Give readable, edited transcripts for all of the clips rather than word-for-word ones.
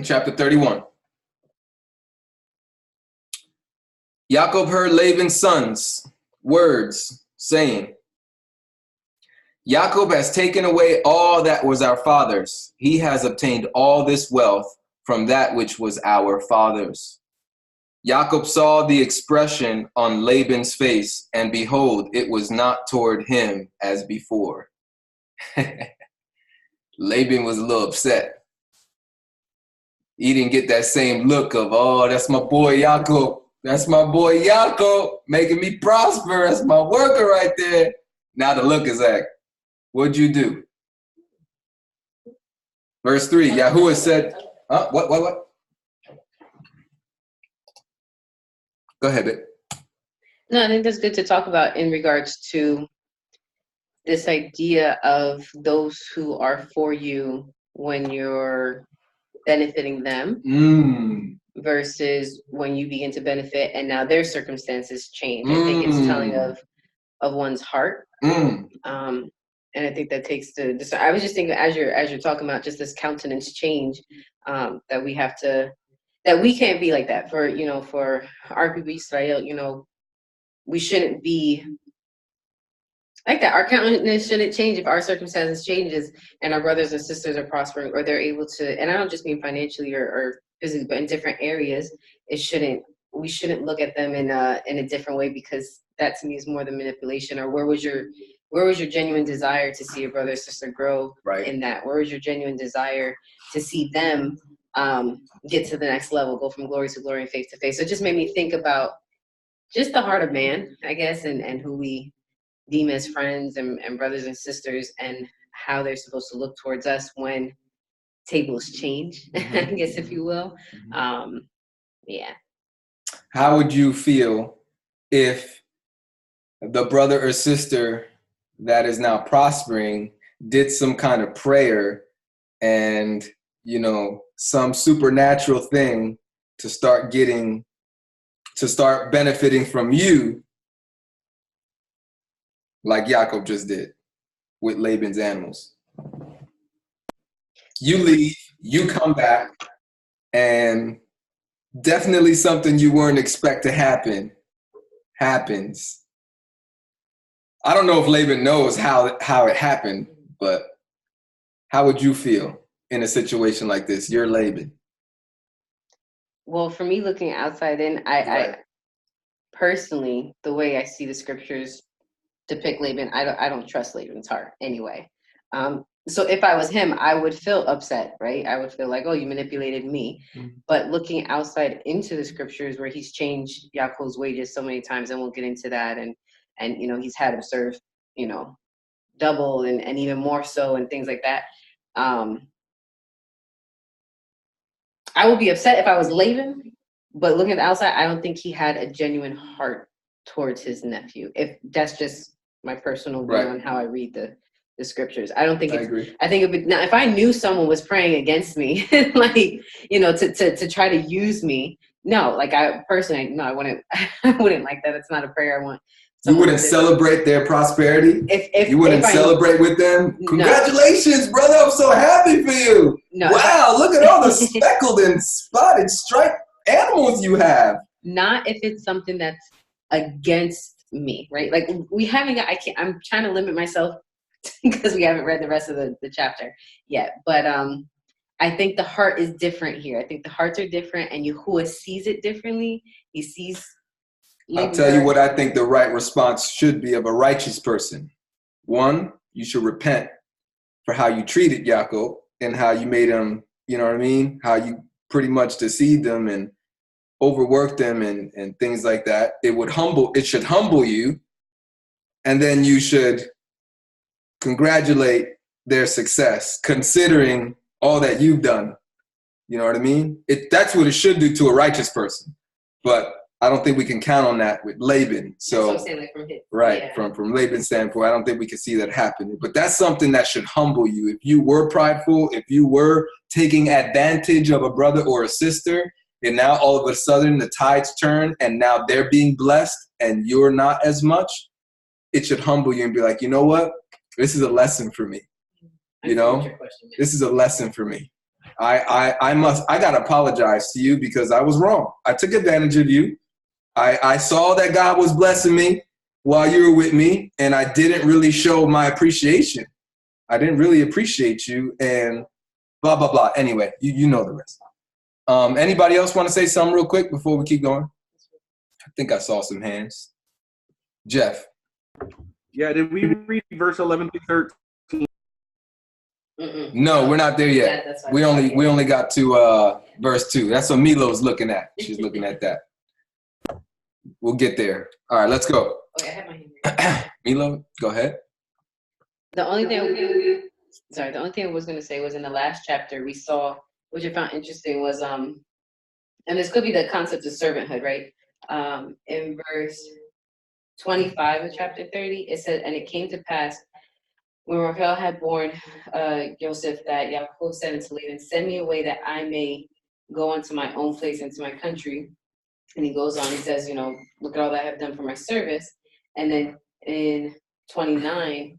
chapter 31. Yacob heard Laban's sons' words, saying, Yacob has taken away all that was our father's. He has obtained all this wealth from that which was our father's. Yacob saw the expression on Laban's face, and behold, it was not toward him as before. Laban was a little upset. He didn't get that same look of, oh, that's my boy Yacob. That's my boy Yacob making me prosper. That's my worker right there. Now the look is like, what'd you do? Verse 3, Yahuwah said, what? Go ahead, babe. No, I think that's good to talk about in regards to this idea of those who are for you when you're benefiting them versus when you begin to benefit and now their circumstances change. I think it's telling of one's heart. And I think that takes to. I was just thinking as you're talking about just this countenance change that we have to, that we can't be like that for our people Israel. We shouldn't be like that. Our countenance shouldn't change if our circumstances changes and our brothers and sisters are prospering or they're able to. And I don't just mean financially or physically, but in different areas. We shouldn't look at them in a different way, because that to me is more than manipulation. Or where was your genuine desire to see your brother or sister grow in that? Where was your genuine desire to see them get to the next level, go from glory to glory and faith to faith? So it just made me think about just the heart of man, I guess, and who we deem as friends and brothers and sisters, and how they're supposed to look towards us when tables change, I guess, if you will. Yeah. How would you feel if the brother or sister that is now prospering did some kind of prayer and, some supernatural thing to start benefiting from you, like Yacob just did with Laban's animals? You leave, you come back, and definitely something you weren't expect to happen happens. I don't know if Laban knows how it happened, but how would you feel in a situation like this? You're Laban. Well, for me, looking outside in, I personally, the way I see the scriptures depict Laban, I don't trust Laban's heart anyway. So if I was him, I would feel upset, right? I would feel like, oh, you manipulated me. But looking outside into the scriptures where he's changed Yaakov's wages so many times, and we'll get into that, and he's had him serve, double and even more so, and things like that. I would be upset if I was Laban, but looking at the outside, I don't think he had a genuine heart towards his nephew. If that's just my personal view on how I read the scriptures. I don't think I agree. I think now if I knew someone was praying against me, like, to try to use me, no, like I personally, no, I wouldn't like that. It's not a prayer I want. You wouldn't celebrate their prosperity? If you wouldn't celebrate with them? Congratulations, brother. I'm so happy for you. No, wow, look at all the speckled and spotted striped animals you have. Not if it's something that's against me, right? Like I'm trying to limit myself because we haven't read the rest of the chapter yet. But I think the heart is different here. I think the hearts are different, and Yahuwah sees it differently. He sees. I'll tell you what I think the right response should be of a righteous person. One, you should repent for how you treated Yacob and how you made him, how you pretty much deceived them and overworked them and things like that. It should humble you. And then you should congratulate their success, considering all that you've done. You know what I mean? That's what it should do to a righteous person. But I don't think we can count on that with Laban. So, that's what I'm saying, from Laban's standpoint, I don't think we can see that happening. But that's something that should humble you. If you were prideful, if you were taking advantage of a brother or a sister, and now all of a sudden the tides turn and now they're being blessed and you're not as much, it should humble you and be like, you know what? This is a lesson for me. This is a lesson for me. I gotta apologize to you because I was wrong. I took advantage of you. I saw that God was blessing me while you were with me, and I didn't really show my appreciation. I didn't really appreciate you, and blah, blah, blah. Anyway, you know the rest. Anybody else want to say something real quick before we keep going? I think I saw some hands. Jeff. Yeah, did we read verse 11 through 13? No, we're not there yet. Yeah, we only got to verse 2. That's what Milo's looking at. She's looking at that. We'll get there. All right, let's go. Okay, I have my hand. Milo, go ahead. The only thing I was going to say was in the last chapter we saw, which I found interesting, was and this could be the concept of servanthood, right? In verse 25 of chapter 30, it said, and it came to pass when Rachel had borne Joseph that Yacob said unto Laban, send me away that I may go unto my own place and to my country. And he goes on, he says, look at all that I have done for my service. And then in 29,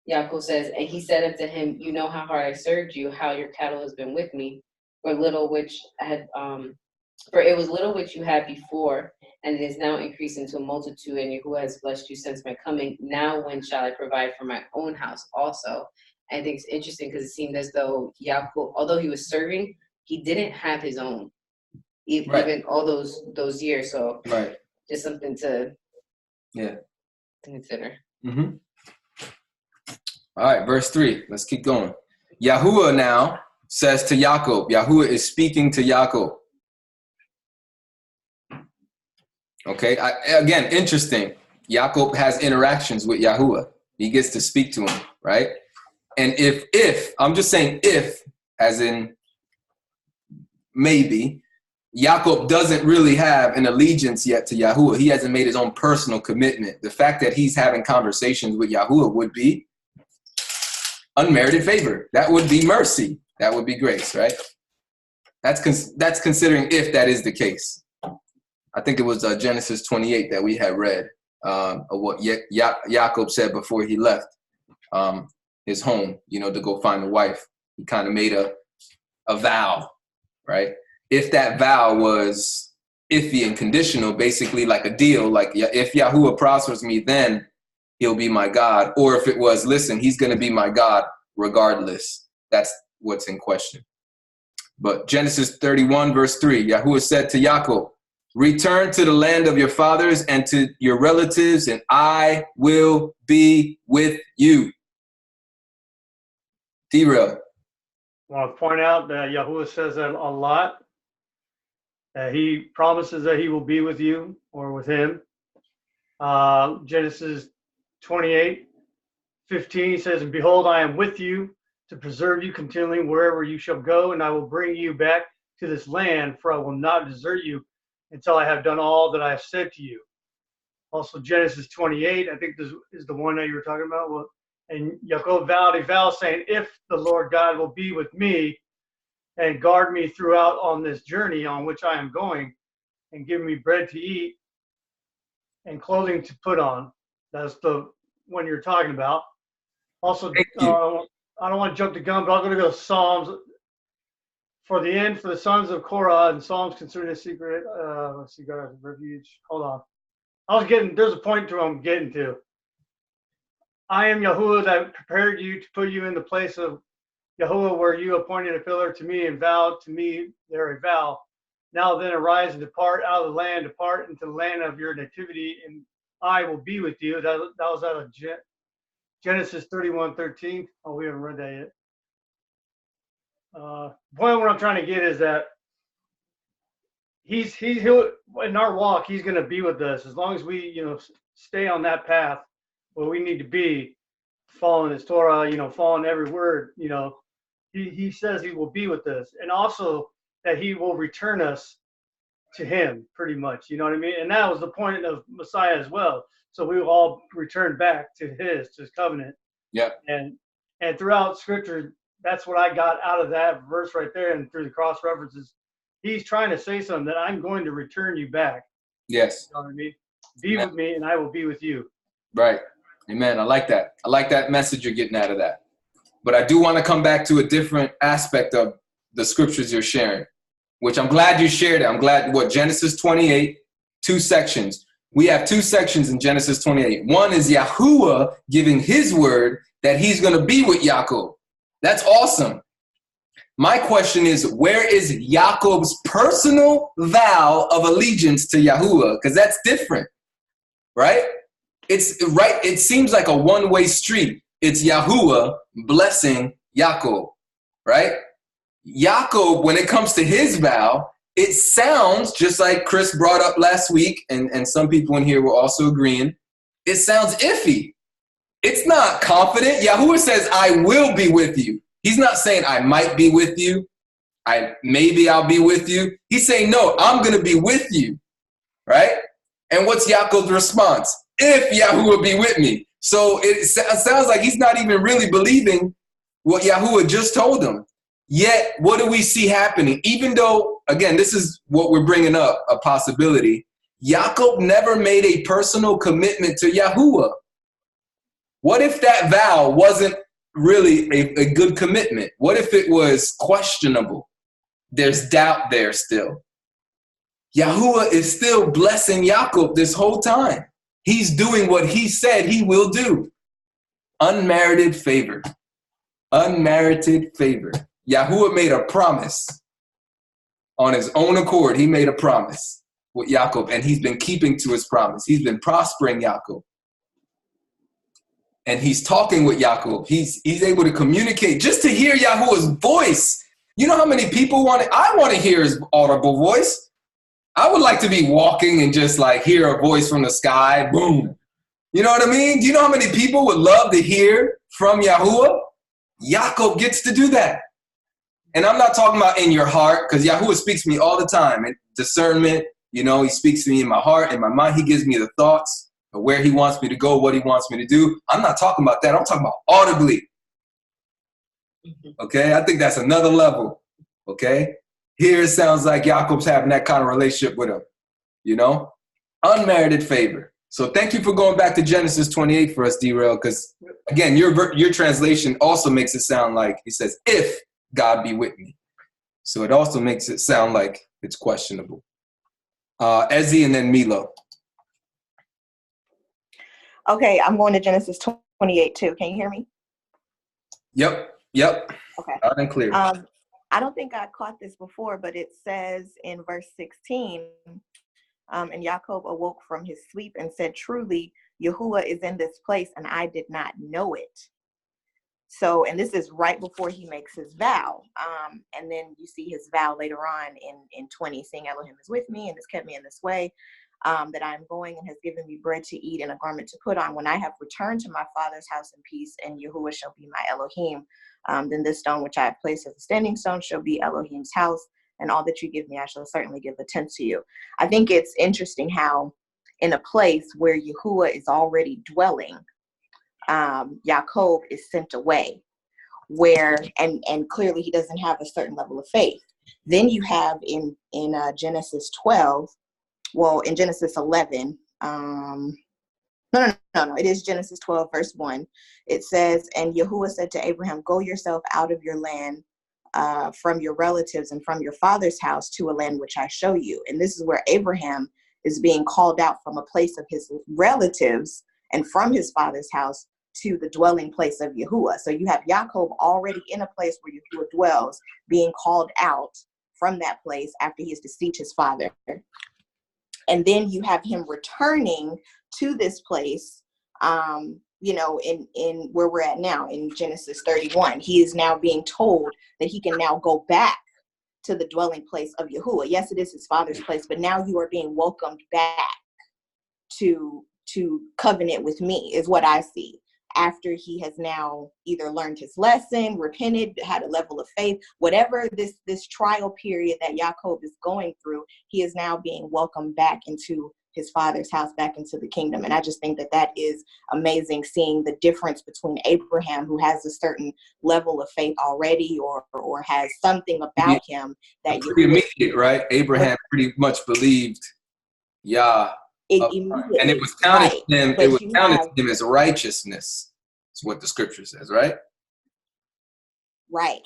Yacob says, and he said unto him, you know how hard I served you, how your cattle has been with me, for little which I had, for it was little which you had before, and it is now increased into a multitude, and who has blessed you since my coming. Now when shall I provide for my own house also? I think it's interesting because it seemed as though Yacob, although he was serving, he didn't have his own, even all those years. So just something to consider. Mm-hmm. All right, verse 3. Let's keep going. Yahuwah now says to Yacob. Yahuwah is speaking to Yacob. Okay, again, interesting. Yacob has interactions with Yahuwah. He gets to speak to him, right? And if, I'm just saying if, as in maybe, Yacob doesn't really have an allegiance yet to Yahuwah. He hasn't made his own personal commitment. The fact that he's having conversations with Yahuwah would be unmerited favor. That would be mercy. That would be grace, right? That's considering if that is the case. I think it was Genesis 28 that we had read of what Yacob said before he left his home, to go find a wife. He kind of made a vow, right? If that vow was iffy and conditional, basically like a deal, like if Yahuwah prospers me, then he'll be my God. Or if it was, listen, he's going to be my God regardless. That's what's in question. But Genesis 31 verse 3, Yahuwah said to Yacob, return to the land of your fathers and to your relatives, and I will be with you. D-Real. I want to point out that Yahuwah says that a lot. He promises that he will be with you or with him. Genesis 28:15 says, and behold, I am with you to preserve you continually wherever you shall go, and I will bring you back to this land, for I will not desert you until I have done all that I have said to you. Also, Genesis 28, I think this is the one that you were talking about. Well, and Yacob vowed a vow saying, if the Lord God will be with me and guard me throughout on this journey on which I am going, and give me bread to eat and clothing to put on. That's the one you're talking about. Also, I don't want to jump the gun, but I'm going to go to Psalms. For the sons of Korah, and Psalms concerning a secret, let's see, God, refuge. Hold on. There's a point to I'm getting to. I am Yahuwah that prepared you to put you in the place of Yahuwah, where you appointed a pillar to me and vowed to me there a vow. Now then arise and depart out of the land, depart into the land of your nativity, and I will be with you. That was out of Genesis 31:13. Oh, we haven't read that yet. The point what I'm trying to get is that he'll in our walk, he's going to be with us as long as we, stay on that path where we need to be, following his Torah, following every word, he says he will be with us, and also that he will return us to him, pretty much, you know what I mean? And that was the point of Messiah as well. So we will all return back to his covenant. Yeah. And throughout Scripture, that's what I got out of that verse right there, and through the cross references, he's trying to say something, that I'm going to return you back. Yes. You know what I mean? Be with me, and I will be with you. Right. Amen. I like that. I like that message you're getting out of that. But I do want to come back to a different aspect of the scriptures you're sharing, which I'm glad you shared it. I'm glad Genesis 28, 2 sections. We have 2 sections in Genesis 28. One is Yahuwah giving his word that he's going to be with Yacob. That's awesome. My question is, where is Yacob's personal vow of allegiance to Yahuwah? Because that's different, right? It seems like a one-way street. It's Yahuwah blessing Yacob, right? Yacob, when it comes to his vow, it sounds just like Chris brought up last week, and some people in here were also agreeing. It sounds iffy. It's not confident. Yahuwah says, I will be with you. He's not saying I might be with you. Maybe I'll be with you. He's saying, no, I'm going to be with you, right? And what's Yaakov's response? If Yahuwah be with me. So it sounds like he's not even really believing what Yahuwah just told him. Yet, what do we see happening? Even though, again, this is what we're bringing up, a possibility. Yacob never made a personal commitment to Yahuwah. What if that vow wasn't really a good commitment? What if it was questionable? There's doubt there still. Yahuwah is still blessing Yacob this whole time. He's doing what he said he will do. Unmerited favor. Unmerited favor. Yahuwah made a promise. On his own accord, he made a promise with Yacob, and he's been keeping to his promise. He's been prospering Yacob. And he's talking with Yacob. He's able to communicate just to hear Yahuwah's voice. You know how many people I want to hear his audible voice. I would like to be walking and just like hear a voice from the sky. Boom. You know what I mean? Do you know how many people would love to hear from Yahuwah? Yacob gets to do that. And I'm not talking about in your heart, because Yahuwah speaks to me all the time. And discernment, he speaks to me in my heart, in my mind. He gives me the thoughts of where he wants me to go, what he wants me to do. I'm not talking about that. I'm talking about audibly. Okay? I think that's another level. Okay? Here it sounds like Yacob's having that kind of relationship with him. Unmerited favor. So thank you for going back to Genesis 28 for us, D-Rail, because, again, your translation also makes it sound like, he says, if God be with me. So it also makes it sound like it's questionable. Ezzy and then Milo. Okay, I'm going to Genesis 28 too. Can you hear me? Yep. Okay. Loud and clear. I don't think I caught this before, but it says in verse 16, and Yacob awoke from his sleep and said, truly, Yahuwah is in this place, and I did not know it. So, and this is right before he makes his vow. And then you see his vow later on in 20, saying Elohim is with me and has kept me in this way, that I am going and has given me bread to eat and a garment to put on. When I have returned to my father's house in peace, and Yahuwah shall be my Elohim, then this stone which I have placed as a standing stone shall be Elohim's house, and all that you give me I shall certainly give a tenth to you. I think it's interesting how in a place where Yahuwah is already dwelling, Yacob is sent away, where and clearly he doesn't have a certain level of faith. Then you have in Genesis 12, well, in Genesis 11, no, it is Genesis 12 verse 1. It says, and Yahuwah said to Abraham, go yourself out of your land, from your relatives and from your father's house to a land which I show you. And this is where Abraham is being called out from a place of his relatives and from his father's house to the dwelling place of Yahuwah. So you have Yacob already in a place where Yahuwah dwells, being called out from that place after he has deceived his father. And then you have him returning to this place, in where we're at now in Genesis 31. He is now being told that he can now go back to the dwelling place of Yahuwah. Yes, it is his father's place, but now you are being welcomed back to covenant with me, is what I see. After he has now either learned his lesson, repented, had a level of faith, whatever this trial period that Yacob is going through, he is now being welcomed back into his father's house, back into the kingdom. And I just think that is amazing, seeing the difference between Abraham, who has a certain level of faith already, or has something about him that pretty immediate, right? Abraham pretty much believed Yah. And it was counted to him. It was counted to him as righteousness. Is what the scripture says, right? Right.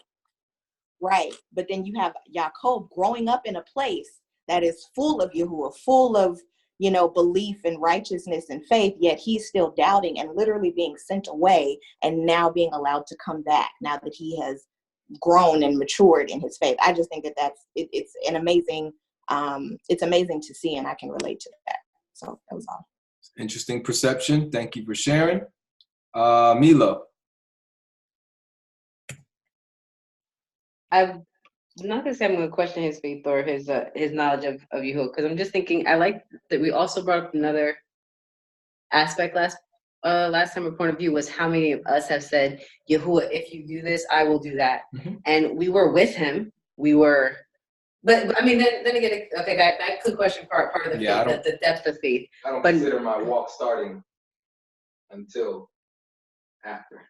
Right. But then you have Yacob growing up in a place that is full of Yahuwah, full of, belief and righteousness and faith, yet he's still doubting and literally being sent away and now being allowed to come back now that he has grown and matured in his faith. I just think that it's an amazing, it's amazing to see, and I can relate to that. So that was all. Interesting perception. Thank you for sharing. Milo. I'm not gonna say I'm gonna question his faith or his knowledge of Yahuwah, because I'm just thinking I like that we also brought up another aspect last time. A point of view was how many of us have said, Yahuwah, if you do this, I will do that, and we were with him. We were, but I mean, then again, okay, that could question part of the faith, the depth of faith. I don't consider my walk starting until after.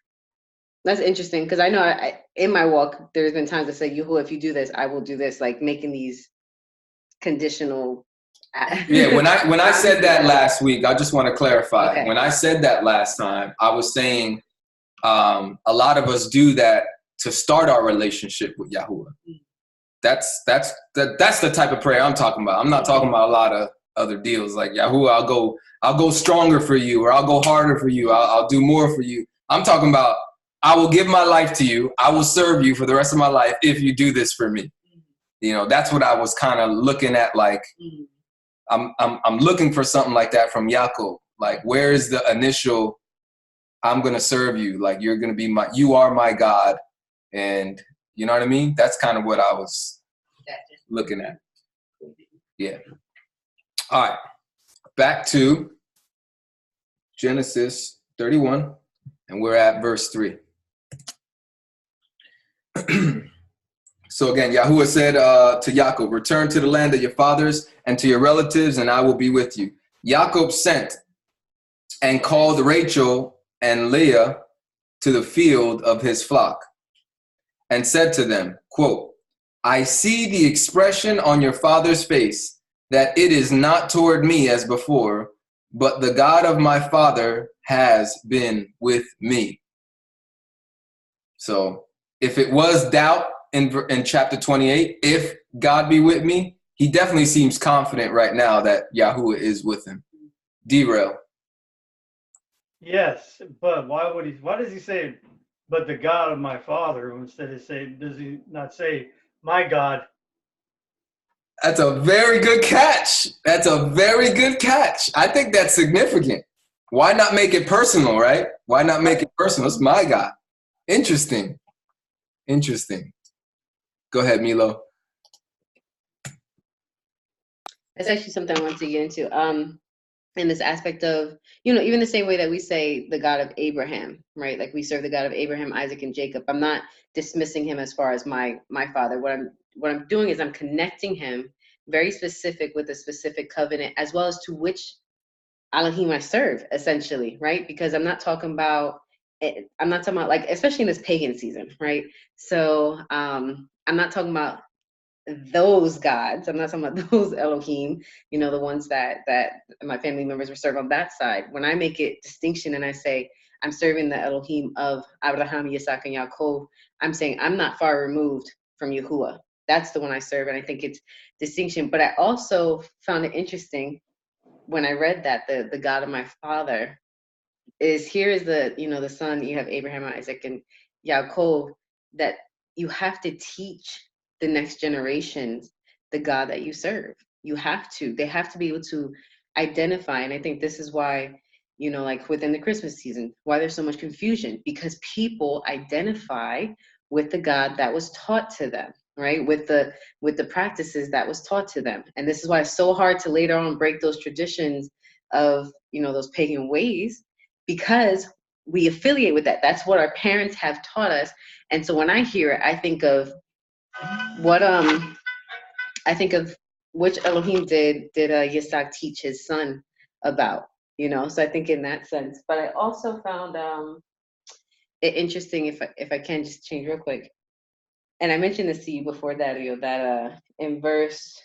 That's interesting, because I know in my walk, there's been times I say, Yahuwah, if you do this, I will do this, like making these conditional. Yeah, when I said that last week, I just want to clarify. Okay. When I said that last time, I was saying a lot of us do that to start our relationship with Yahuwah. That's the type of prayer I'm talking about. I'm not talking about a lot of other deals like Yahuwah, I'll go stronger for you, or I'll go harder for you, I'll do more for you. I'm talking about I will give my life to you. I will serve you for the rest of my life if you do this for me. That's what I was kind of looking at. Like, I'm looking for something like that from Yacob. Like, where is the initial, I'm going to serve you. Like, you are my God. And you know what I mean? That's kind of what I was looking at. Yeah. All right. Back to Genesis 31. And we're at verse 3. So again, Yahuwah said to Yacob, return to the land of your fathers and to your relatives, and I will be with you. Yacob sent and called Rachel and Leah to the field of his flock and said to them, quote, I see the expression on your father's face that it is not toward me as before, but the God of my father has been with me. So if it was doubt in chapter 28, if God be with me, he definitely seems confident right now that Yahuwah is with him. Derail. Yes, but why does he say, but the God of my father, instead of does he not say, my God? That's a very good catch. That's a very good catch. I think that's significant. Why not make it personal, right? Why not make it personal? It's my God. Interesting. Go ahead, Milo. That's actually something I wanted to get into. In this aspect of, even the same way that we say the God of Abraham, right? Like we serve the God of Abraham, Isaac, and Jacob. I'm not dismissing him as far as my father. What I'm doing is I'm connecting him very specific with a specific covenant, as well as to which Elohim I serve, essentially, right? Because I'm not talking about like, especially in this pagan season, right? So I'm not talking about those gods. I'm not talking about those Elohim, the ones that my family members were served on that side. When I make it distinction and I say I'm serving the Elohim of Abraham, Yitzhak, and Yaakov, I'm saying I'm not far removed from Yahuwah. That's the one I serve, and I think it's distinction. But I also found it interesting when I read that the God of my father is the son. You have Abraham, Isaac, and Yaakov. That you have to teach the next generations the God that you serve. You have to. They have to be able to identify. And I think this is why, like within the Christmas season, why there's so much confusion, because people identify with the God that was taught to them, right? With the practices that was taught to them. And this is why it's so hard to later on break those traditions of, those pagan ways, because we affiliate with that. That's what our parents have taught us. And so when I hear it, I think of which Elohim did Yitzhak teach his son about, So I think in that sense. But I also found it interesting, if I can just change real quick. And I mentioned this to you before, Dario, that in verse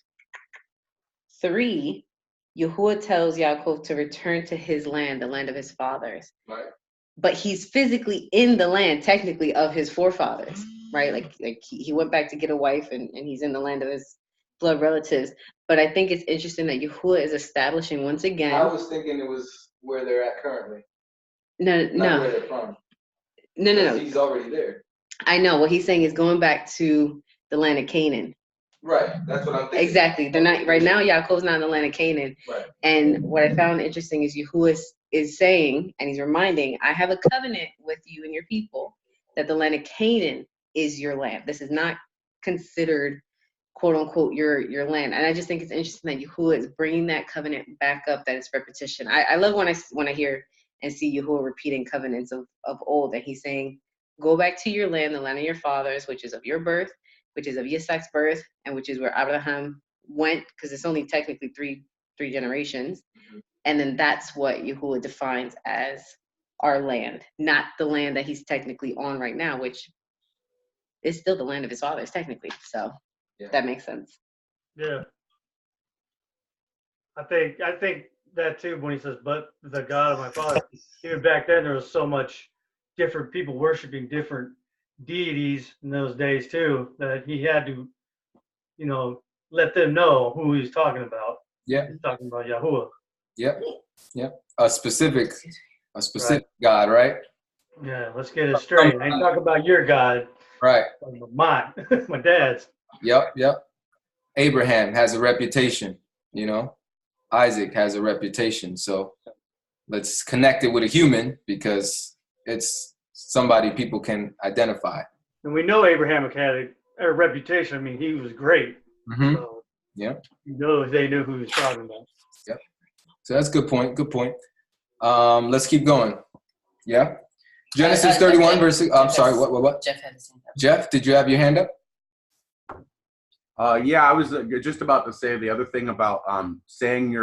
3, Yahuwah tells Yaakov to return to his land, the land of his fathers. Right. But he's physically in the land, technically, of his forefathers. right? Like he went back to get a wife, and he's in the land of his blood relatives. But I think it's interesting that Yahuwah is establishing once again. I was thinking it was where they're at currently. No, Not where they're from. No. He's already there. I know. What he's saying is going back to the land of Canaan. Right. That's what I'm thinking. Exactly. They're not right now. Yaakov's not in the land of Canaan. Right. And what I found interesting is Yahuwah is saying, and he's reminding, I have a covenant with you and your people that the land of Canaan is your land. This is not considered, quote unquote, your land. And I just think it's interesting that Yahuwah is bringing that covenant back up. That it's repetition. I love when I hear and see Yahuwah repeating covenants of old, and he's saying, go back to your land, the land of your fathers, which is of your birth, which is of Yitzhak's birth, and which is where Abraham went, because it's only technically three generations. Mm-hmm. And then that's what Yahuwah defines as our land, not the land that he's technically on right now, which is still the land of his fathers, technically. So that makes sense. Yeah. I think that too, when he says, but the God of my father, even back then there was so much different people worshiping different deities in those days too, that he had to, let them know who he's talking about. Yeah. He's talking about Yahuwah. Yep. A specific right. God, right? Yeah, let's get it straight. I ain't talking about your God. Right. Mine. My dad's. Yep. Abraham has a reputation, Isaac has a reputation. So let's connect it with a human, because it's somebody people can identify. And we know Abraham had a reputation. I mean, he was great. Mm-hmm. So, they knew who he was talking about. Yep. So that's a good point. Let's keep going. Yeah. Genesis 31 verse. I'm sorry. What? Jeff had his hand up. Jeff, did you have your hand up? Yeah, I was just about to say the other thing about saying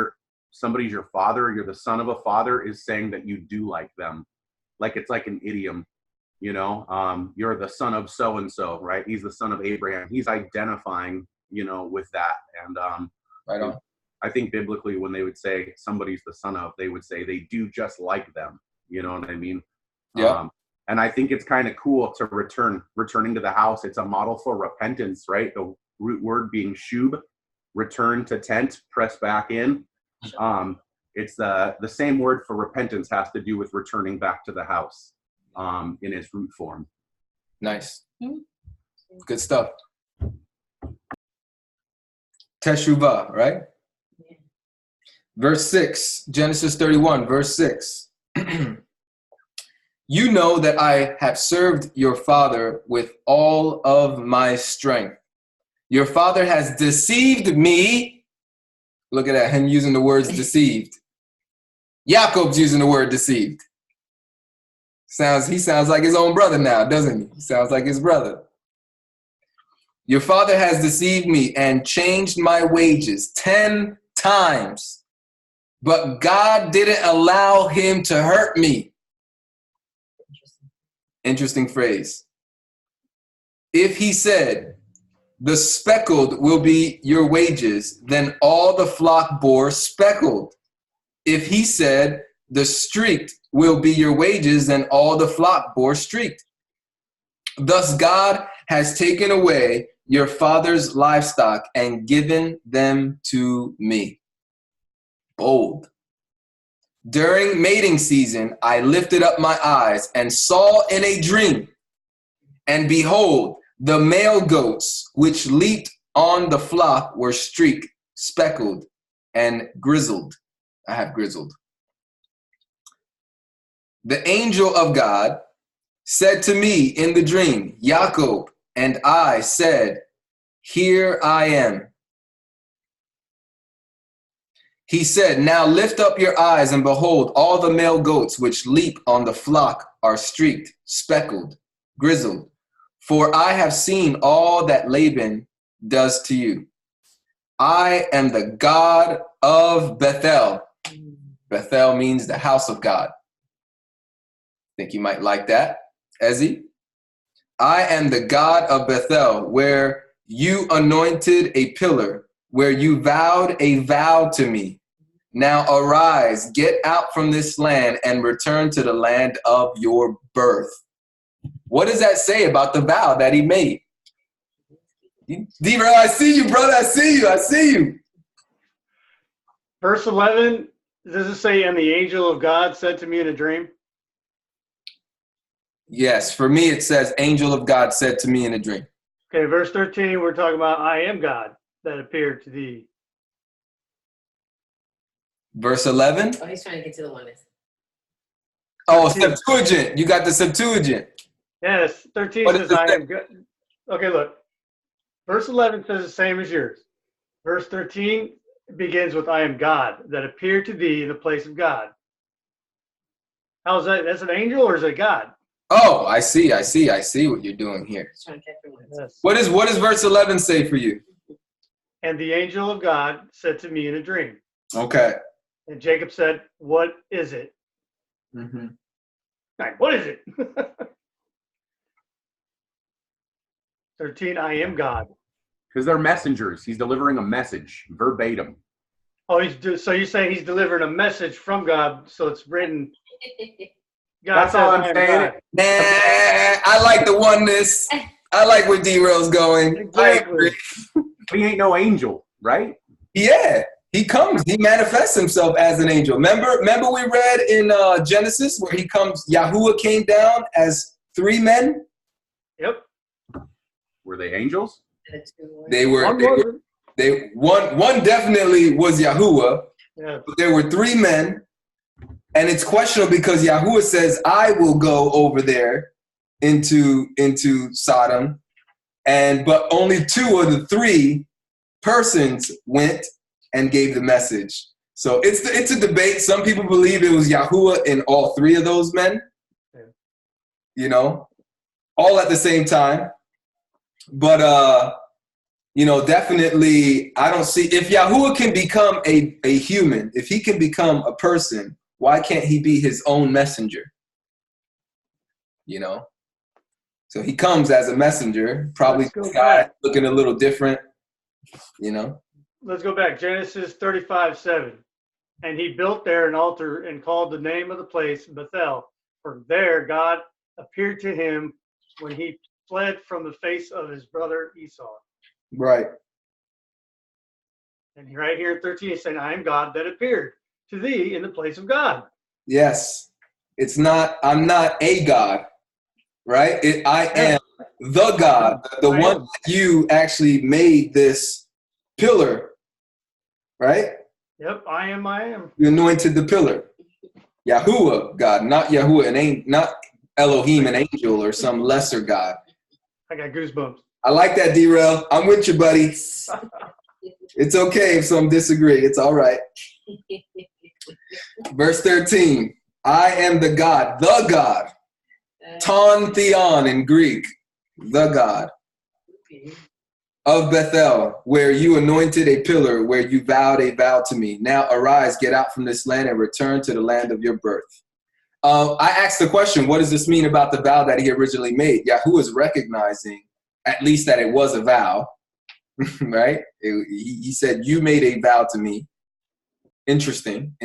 somebody's your father, you're the son of a father, is saying that you do like them. Like it's like an idiom, you're the son of so-and-so, right? He's the son of Abraham. He's identifying, with that. And right on. I think biblically when they would say somebody's the son of, they would say they do just like them. You know what I mean? Yeah. And I think it's kind of cool to returning to the house. It's a model for repentance, right? The root word being shub, return to tent, press back in. It's the same word for repentance has to do with returning back to the house in its root form. Nice. Good stuff. Teshuvah, right? Yeah. Verse 6, Genesis 31, verse 6. You know that I have served your father with all of my strength. Your father has deceived me. Look at that, him using the words deceived. Yacob's using the word deceived. He sounds like his own brother now, doesn't he? He sounds like his brother. Your father has deceived me and changed my wages 10 times, but God didn't allow him to hurt me. Interesting phrase. If he said, the speckled will be your wages, then all the flock bore speckled. If he said, the streaked will be your wages, then all the flock bore streaked. Thus God has taken away your father's livestock and given them to me. Bold. During mating season, I lifted up my eyes and saw in a dream, and behold, the male goats which leaped on the flock were streaked, speckled, and grizzled. I have grizzled. The angel of God said to me in the dream, Yacob, and I said, here I am. He said, now lift up your eyes and behold, all the male goats which leap on the flock are streaked, speckled, grizzled. For I have seen all that Laban does to you. I am the God of Bethel. Bethel means the house of God. Think you might like that, Ezzy. I am the God of Bethel, where you anointed a pillar, where you vowed a vow to me. Now arise, get out from this land and return to the land of your birth. What does that say about the vow that he made? D-Row, I see you, brother. I see you. I see you. Verse 11, does it say, and the angel of God said to me in a dream? Yes, for me it says, angel of God said to me in a dream. Okay, verse 13, we're talking about, I am God that appeared to thee. Verse 11. Oh, he's trying to get to the oneness. Oh, Septuagint. You got the Septuagint. Yes, 13 What says, does it I say? am God. Okay, look. Verse 11 says the same as yours. Verse 13 begins with, I am God that appeared to thee in the place of God. How's that? That's an angel or is it God? Oh, I see what you're doing here. He's trying to catch the oneness. Yes. What does verse 11 say for you? And the angel of God said to me in a dream. Okay. And Jacob said, what is it? Mm-hmm. Like, what is it? 13, I am God. Because they're messengers. He's delivering a message verbatim. Oh, so you're saying he's delivering a message from God, so it's written. God That's says, all I I'm am saying. God. Nah, I like the oneness. I like where D-Rail's going. Exactly. But he ain't no angel, right? Yeah, he comes. He manifests himself as an angel. Remember we read in Genesis where he comes. Yahuwah came down as 3 men. Yep. Were they angels? They were. One wasn't. One definitely was Yahuwah. Yeah. But there were 3 men, and it's questionable because Yahuwah says, "I will go over there into Sodom," but only 2 of the 3 persons went and gave the message. So it's a debate. Some people believe it was Yahuwah in all 3 of those men. Yeah. You know, all at the same time. But definitely I don't see if Yahuwah can become a human, if he can become a person, why can't he be his own messenger? You know? So he comes as a messenger, probably looking a little different, you know. Let's go back. Genesis 35:7. And he built there an altar and called the name of the place Bethel. For there God appeared to him when he fled from the face of his brother Esau. Right. And right here in 13, he's saying, I am God that appeared to thee in the place of God. Yes. I'm not a God, right? I am the God, the one that you actually made this pillar, right? Yep, I am. You anointed the pillar. Yahuwah, God, not Yahuwah, not Elohim, an angel, or some lesser God. I got goosebumps. I like that, D-Rail. I'm with you, buddy. It's okay if some disagree. It's all right. Verse 13. I am the God, Ton Theon in Greek, the God of Bethel, where you anointed a pillar, where you vowed a vow to me. Now arise, get out from this land and return to the land of your birth. I asked the question, what does this mean about the vow that he originally made? Yahuwah is recognizing at least that it was a vow, right? He said, you made a vow to me. Interesting.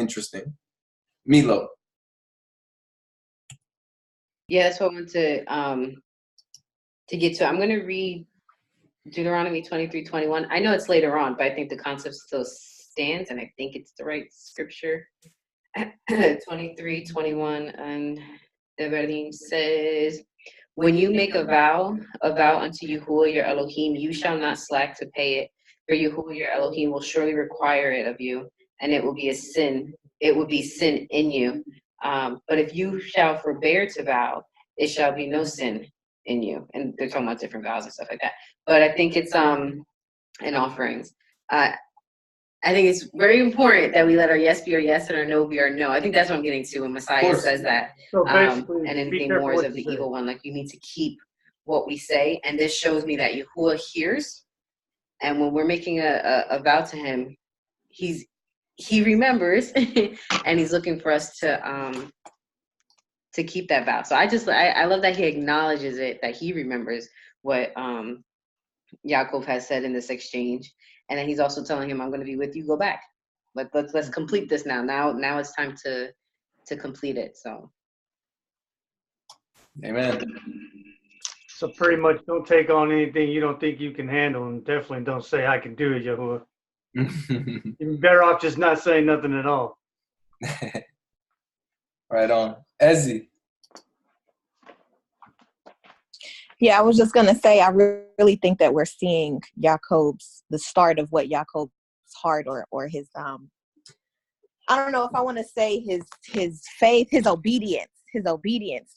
Milo. Yeah, that's what I want to get to. I'm going to read Deuteronomy 23:21. I know it's later on, but I think the concept still stands, and I think it's the right scripture. 23:21, and the wording says, when you make a vow unto Yahuwah your Elohim, you shall not slack to pay it, for Yahuwah your Elohim will surely require it of you, and it will be a sin. It will be sin in you. But if you shall forbear to vow, it shall be no sin in you. And they're talking about different vows and stuff like that. But I think it's in offerings. I think it's very important that we let our yes be our yes and our no be our no. I think that's what I'm getting to when Messiah says that. So And anything more is of the evil one. Like, you need to keep what we say. And this shows me that Yahuwah hears. And when we're making a vow to him, he remembers and he's looking for us to keep that vow. So I love that he acknowledges it, that he remembers what Yacob has said in this exchange. And then he's also telling him, I'm going to be with you, go back. Let's complete this now. Now it's time to complete it. So. Amen. So pretty much don't take on anything you don't think you can handle, and definitely don't say I can do it, Yahuwah. You're better off just not saying nothing at all. Right on. Ezzy. Yeah, I was just going to say, I really think that we're seeing the start of what Yacob's heart or his, I don't know if I want to say his faith, his obedience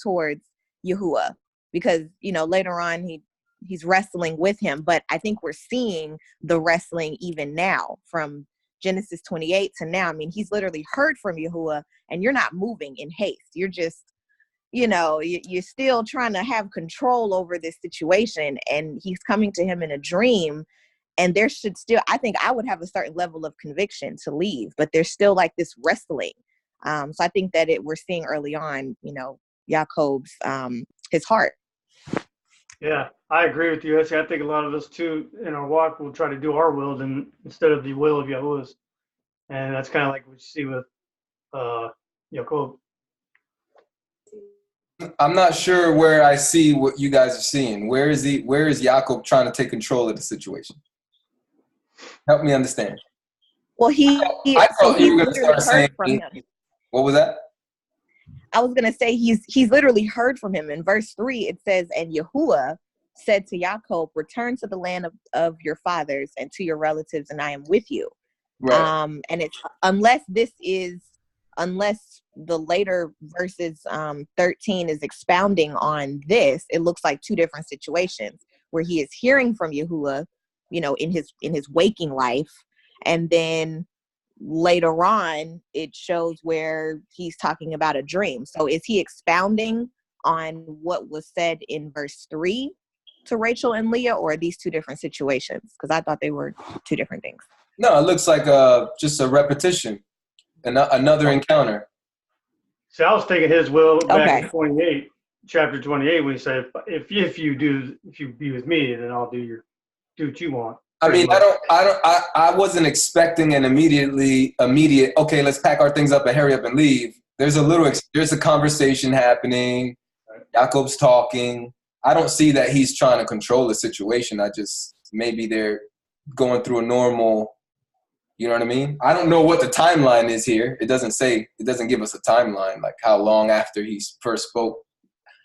towards Yahuwah, because, later on he's wrestling with him, but I think we're seeing the wrestling even now from Genesis 28 to now. I mean, he's literally heard from Yahuwah, and you're not moving in haste. You're just, you're still trying to have control over this situation, and he's coming to him in a dream, and there should still, I think I would have a certain level of conviction to leave, but there's still like this wrestling. So I think that we're seeing early on, Jacob's, his heart. Yeah, I agree with you. I think a lot of us too in our walk will try to do our will instead of the will of Yahuwah's, and that's kind of like what you see with Yacob. I'm not sure where I see what you guys are seeing. Where is Yacob trying to take control of the situation? Help me understand. Well, I thought you were going to start saying, from him. What was that? I was going to say he's literally heard from him. In verse 3, it says, and Yahuwah said to Yacob, return to the land of your fathers and to your relatives, and I am with you. Right. And it's unless the later verses 13 is expounding on this, it looks like two different situations where he is hearing from Yahuwah, in his waking life, and then later on it shows where he's talking about a dream. So is he expounding on what was said in verse 3 to Rachel and Leah, or are these two different situations? Because I thought they were two different things. No, it looks like just a repetition, another encounter. So I was thinking his will back in chapter 28, when he said, if you be with me, then I'll do what you want. I mean, I wasn't expecting an immediate, okay, let's pack our things up and hurry up and leave. There's a conversation happening. Jacob's talking. I don't see that he's trying to control the situation. Maybe they're going through a normal, you know what I mean? I don't know what the timeline is here. It doesn't give us a timeline, like how long after he first spoke,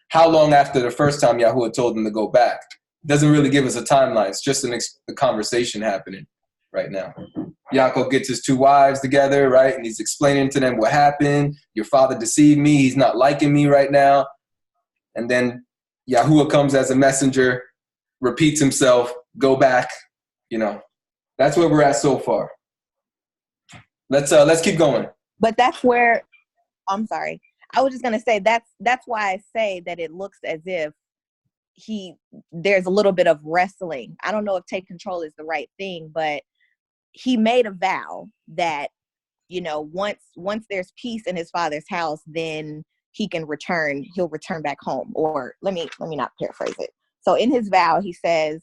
how long after the first time Yahuwah told him to go back. It doesn't really give us a timeline. It's just a conversation happening right now. Yacob gets his two wives together, right? And he's explaining to them what happened. Your father deceived me. He's not liking me right now. And then Yahuwah comes as a messenger, repeats himself, go back. That's where we're at so far. Let's keep going. But that's where, I'm sorry. I was just going to say that's why I say that it looks as if there's a little bit of wrestling. I don't know if take control is the right thing, but he made a vow that, once there's peace in his father's house, then he'll return back home. Or let me not paraphrase it. So in his vow, he says,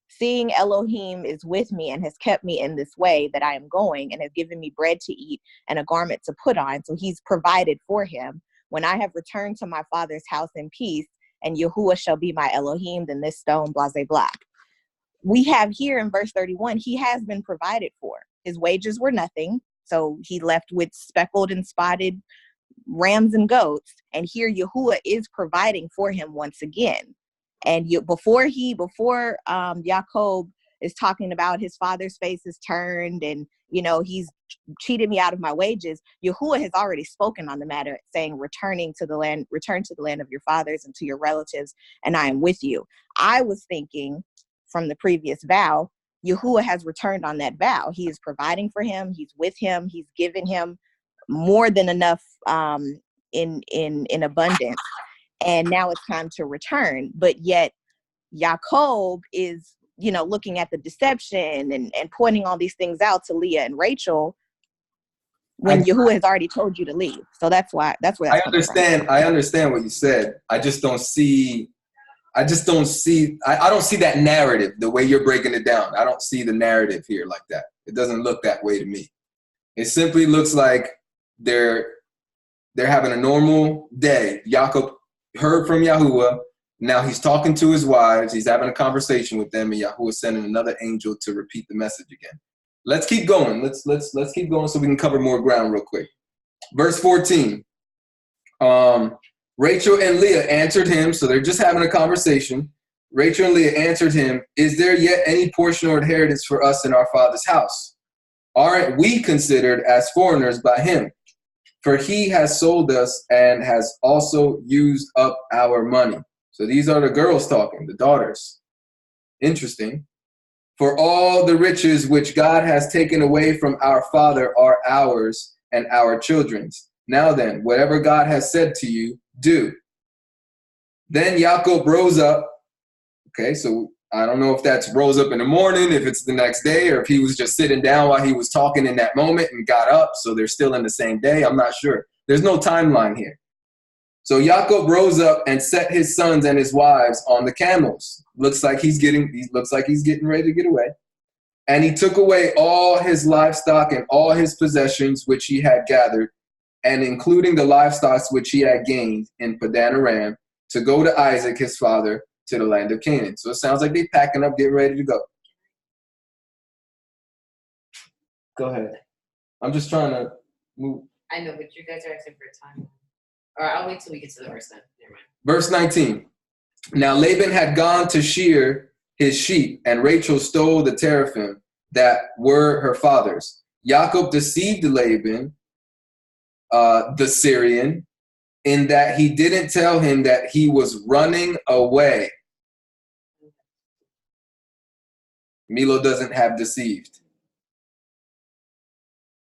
seeing Elohim is with me and has kept me in this way that I am going, and has given me bread to eat and a garment to put on. So he's provided for him. When I have returned to my father's house in peace, and Yahuwah shall be my Elohim, then this stone, blah, blah, blah. We have here in verse 31, he has been provided for. His wages were nothing. So he left with speckled and spotted rams and goats. And here Yahuwah is providing for him once again. And before Yacob is talking about his father's face is turned and, he's cheated me out of my wages, Yahuwah has already spoken on the matter, saying, return to the land of your fathers and to your relatives, and I am with you. I was thinking from the previous vow, Yahuwah has returned on that vow. He is providing for him. He's with him. He's given him more than enough in abundance. And now it's time to return. But yet Yacob is, looking at the deception and pointing all these things out to Leah and Rachel when Yahuwah has already told you to leave. So that's where that's I understand. I understand what you said. I don't see that narrative the way you're breaking it down. I don't see the narrative here like that. It doesn't look that way to me. It simply looks like they're having a normal day. Yacob heard from Yahuwah. Now he's talking to his wives. He's having a conversation with them, and Yahuwah sending another angel to repeat the message again. Let's keep going. Let's keep going so we can cover more ground real quick. Verse 14. Rachel and Leah answered him. So they're just having a conversation. Rachel and Leah answered him, "Is there yet any portion or inheritance for us in our father's house? Aren't we considered as foreigners by him? For he has sold us and has also used up our money." So these are the girls talking, the daughters. Interesting. "For all the riches which God has taken away from our father are ours and our children's. Now then, whatever God has said to you, do." Then Yacob rose up. Okay, so I don't know if that's rose up in the morning, if it's the next day, or if he was just sitting down while he was talking in that moment and got up, so they're still in the same day. I'm not sure. There's no timeline here. So Yacob rose up and set his sons and his wives on the camels. Looks like he's getting ready to get away. And he took away all his livestock and all his possessions which he had gathered, and including the livestock which he had gained in Padan Aram, to go to Isaac his father to the land of Canaan. So it sounds like they're packing up, getting ready to go. Go ahead. I'm just trying to move. I know, but you guys are asking for time. Or I'll wait till we get to the verse then. Never mind. Verse 19. Now Laban had gone to shear his sheep, and Rachel stole the teraphim that were her father's. Yacob deceived Laban, the Syrian, in that he didn't tell him that he was running away. Milo doesn't have deceived.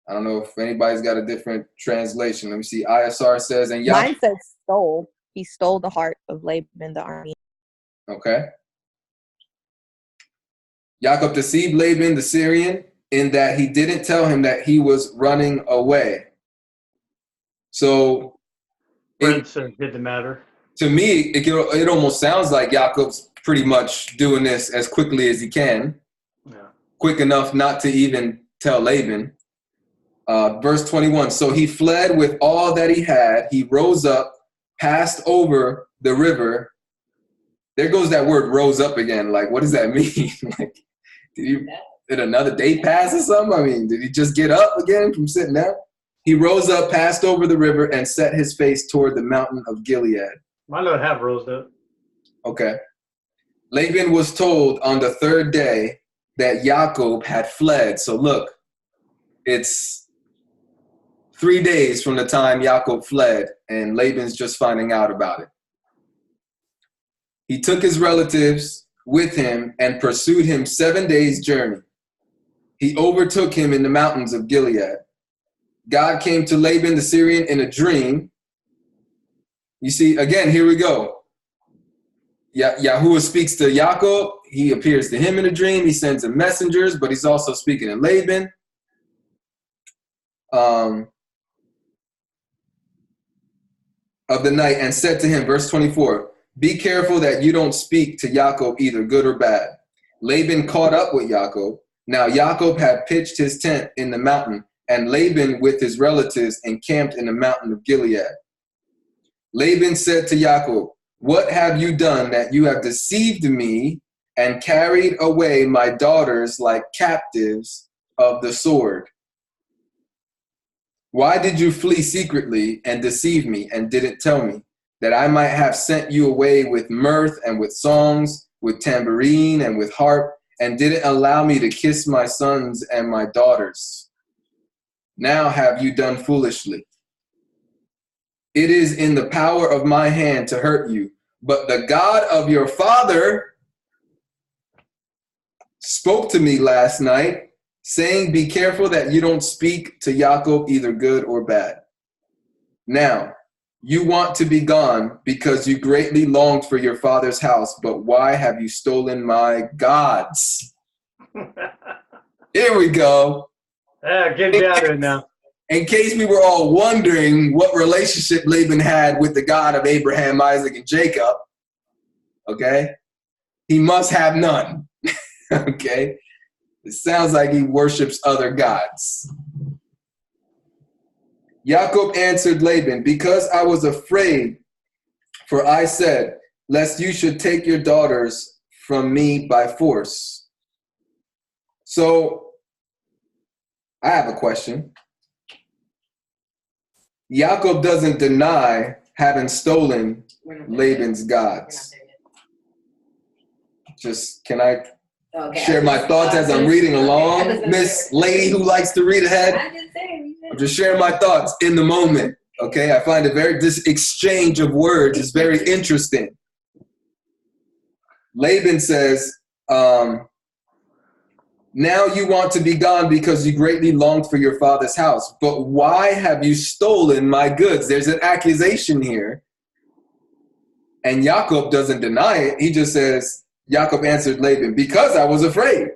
I don't know if anybody's got a different translation. Let me see. ISR says, and Mine says stole. He stole the heart of Laban the army. Okay. Yacob deceived Laban the Syrian in that he didn't tell him that he was running away. So Did the matter. To me, it almost sounds like Jacob's pretty much doing this as quickly as he can. Yeah. Quick enough not to even tell Laban. Verse 21, so he fled with all that he had. He rose up, passed over the river. There goes that word rose up again. Like, what does that mean? Like, did another day pass or something? I mean, did he just get up again from sitting down? He rose up, passed over the river, and set his face toward the mountain of Gilead. Might not have rose up. Okay. Laban was told on the third day that Yacob had fled. So look, it's 3 days from the time Yacob fled, and Laban's just finding out about it. He took his relatives with him and pursued him 7 days' journey. He overtook him in the mountains of Gilead. God came to Laban the Syrian in a dream. You see, again, here we go. Yahuwah speaks to Yacob. He appears to him in a dream. He sends him messengers, but he's also speaking to Laban. Of the night, and said to him, verse 24, be careful that you don't speak to Yacob either good or bad. Laban caught up with Yacob. Now Yacob had pitched his tent in the mountain, and Laban with his relatives encamped in the mountain of Gilead. Laban said to Yacob, what have you done that you have deceived me and carried away my daughters like captives of the sword? Why did you flee secretly and deceive me and didn't tell me, that I might have sent you away with mirth and with songs, with tambourine and with harp, and didn't allow me to kiss my sons and my daughters? Now have you done foolishly. It is in the power of my hand to hurt you, but the God of your father spoke to me last night, saying, be careful that you don't speak to Yacob either good or bad. Now, you want to be gone because you greatly longed for your father's house, but why have you stolen my gods? Here we go. Yeah, get down there now. In case we were all wondering what relationship Laban had with the God of Abraham, Isaac, and Jacob, okay, he must have none, okay? It sounds like he worships other gods. Yacob answered Laban, because I was afraid For I said, lest you should take your daughters from me by force. So I have a question. Yacob doesn't deny having stolen Laban's gods. Just, can I share my thoughts as I'm reading along? Miss Lady who likes to read ahead. I'm just sharing my thoughts in the moment. Okay, I find this exchange of words is very interesting. Laban says, now you want to be gone because you greatly longed for your father's house. But why have you stolen my goods? There's an accusation here. And Yacob doesn't deny it. He just says, Yacob answered Laban, because I was afraid.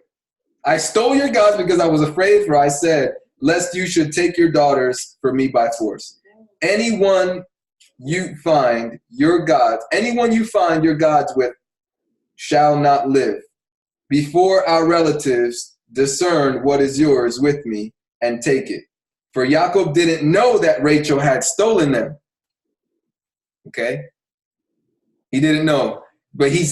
I stole your gods because I was afraid, for I said, lest you should take your daughters from me by force. Anyone you find your gods with shall not live. Before our relatives discern what is yours with me and take it. For Yacob didn't know that Rachel had stolen them. Okay? He didn't know. But he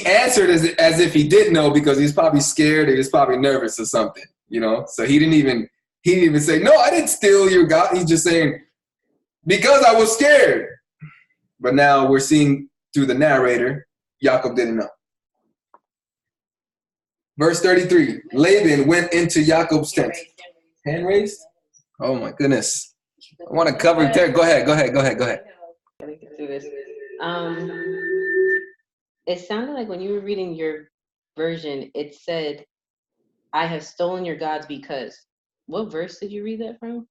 answered as if he did know, because he's probably scared or he's probably nervous or something, So he didn't even say, no, I didn't steal your God. He's just saying, because I was scared. But now we're seeing through the narrator, Yacob didn't know. Verse 33, Laban went into Jacob's tent. Hand raised? Oh my goodness. I want to cover it there. Go ahead. It sounded like when you were reading your version, it said, I have stolen your gods because. What verse did you read that from?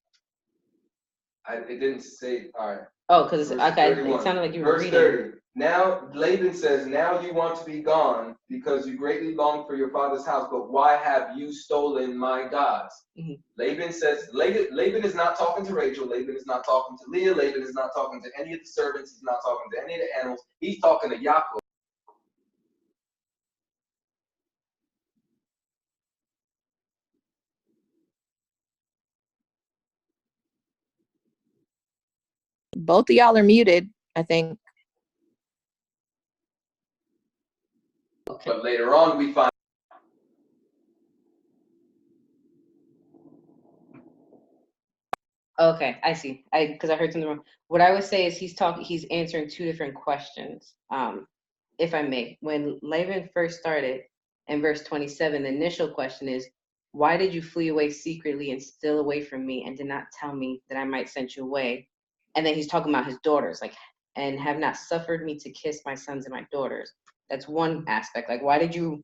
It didn't say, all right. Oh, because it sounded like you were reading. Verse 30. Now, Laban says, now you want to be gone because you greatly long for your father's house, but why have you stolen my gods? Mm-hmm. Laban says, Laban is not talking to Rachel. Laban is not talking to Leah. Laban is not talking to any of the servants. He's not talking to any of the animals. He's talking to Yacob. Both of y'all are muted, I think. Okay. But later on, we find. Okay, I see. Because I heard something wrong. What I would say is he's answering two different questions. If I may. When Laban first started in verse 27, the initial question is, why did you flee away secretly and steal away from me and did not tell me that I might send you away? And then he's talking about his daughters, and have not suffered me to kiss my sons and my daughters. That's one aspect. Why did you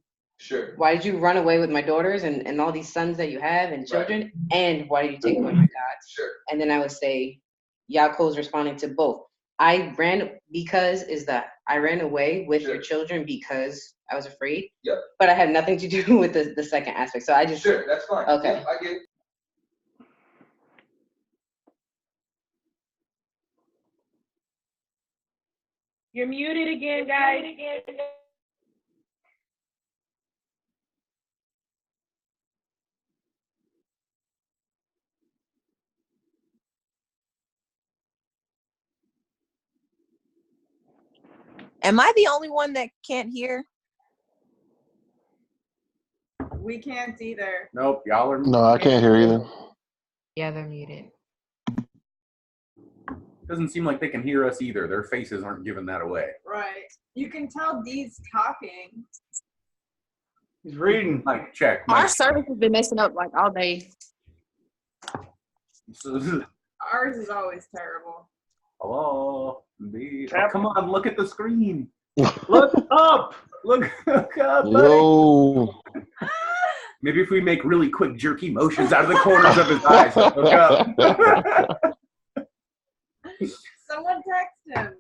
run away with my daughters and all these sons that you have and children? Right. And why did you take away my gods? Sure. And then I would say Yaakov's responding to both. I ran away with your children because I was afraid. Yep. But I had nothing to do with the second aspect. So I just. Sure, that's fine. Okay. Yeah, I get it. You're muted again, guys. Am I the only one that can't hear? We can't either. Nope, y'all are. No, I can't hear either. Yeah, they're muted. Doesn't seem like they can hear us either. Their faces aren't giving that away. Right. You can tell Dee's talking. He's reading. Mike, check. Our service has been messing up all day. Ours is always terrible. Hello. Come on, look at the screen. Look up. Look up. Yo. Maybe if we make really quick jerky motions out of the corners of his eyes. Look up. Someone text him.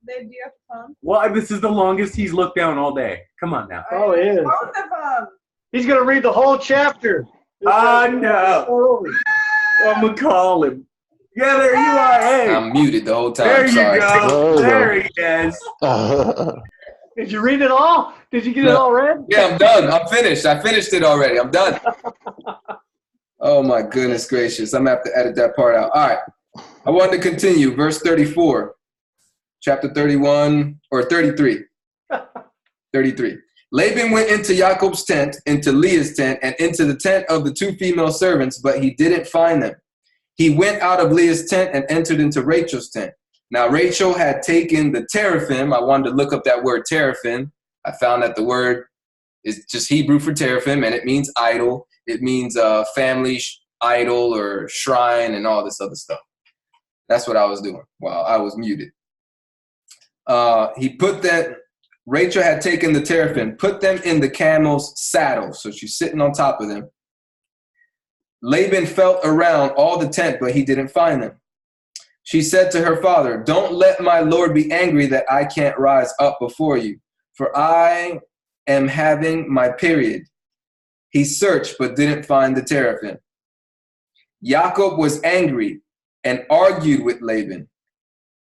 Do you have a phone? Well, this is the longest he's looked down all day. Come on now. Oh, it is. Both of them. He's going to read the whole chapter. No. I'm going to call him. Yeah, there you are. Hey. I'm muted the whole time. There you Sorry. go. There he is. Did you read it all? Did you get it all read? Yeah, I'm done. I'm finished. I finished it already. I'm done. Oh, my goodness gracious. I'm going to have to edit that part out. All right. I wanted to continue. Verse 34. chapter 31 or 33. 33. Laban went into Yacob's tent, into Leah's tent, and into the tent of the two female servants, but he didn't find them. He went out of Leah's tent and entered into Rachel's tent. Now Rachel had taken the teraphim. I wanted to look up that word teraphim. I found that the word is just Hebrew for teraphim, and it means idol. It means family idol or shrine and all this other stuff. That's what I was doing while I was muted. He put that, Rachel had taken the teraphim, put them in the camel's saddle. So she's sitting on top of them. Laban felt around all the tent, but he didn't find them. She said to her father, "Don't let my lord be angry that I can't rise up before you, for I am having my period." He searched, but didn't find the teraphim. Yacob was angry and argued with Laban.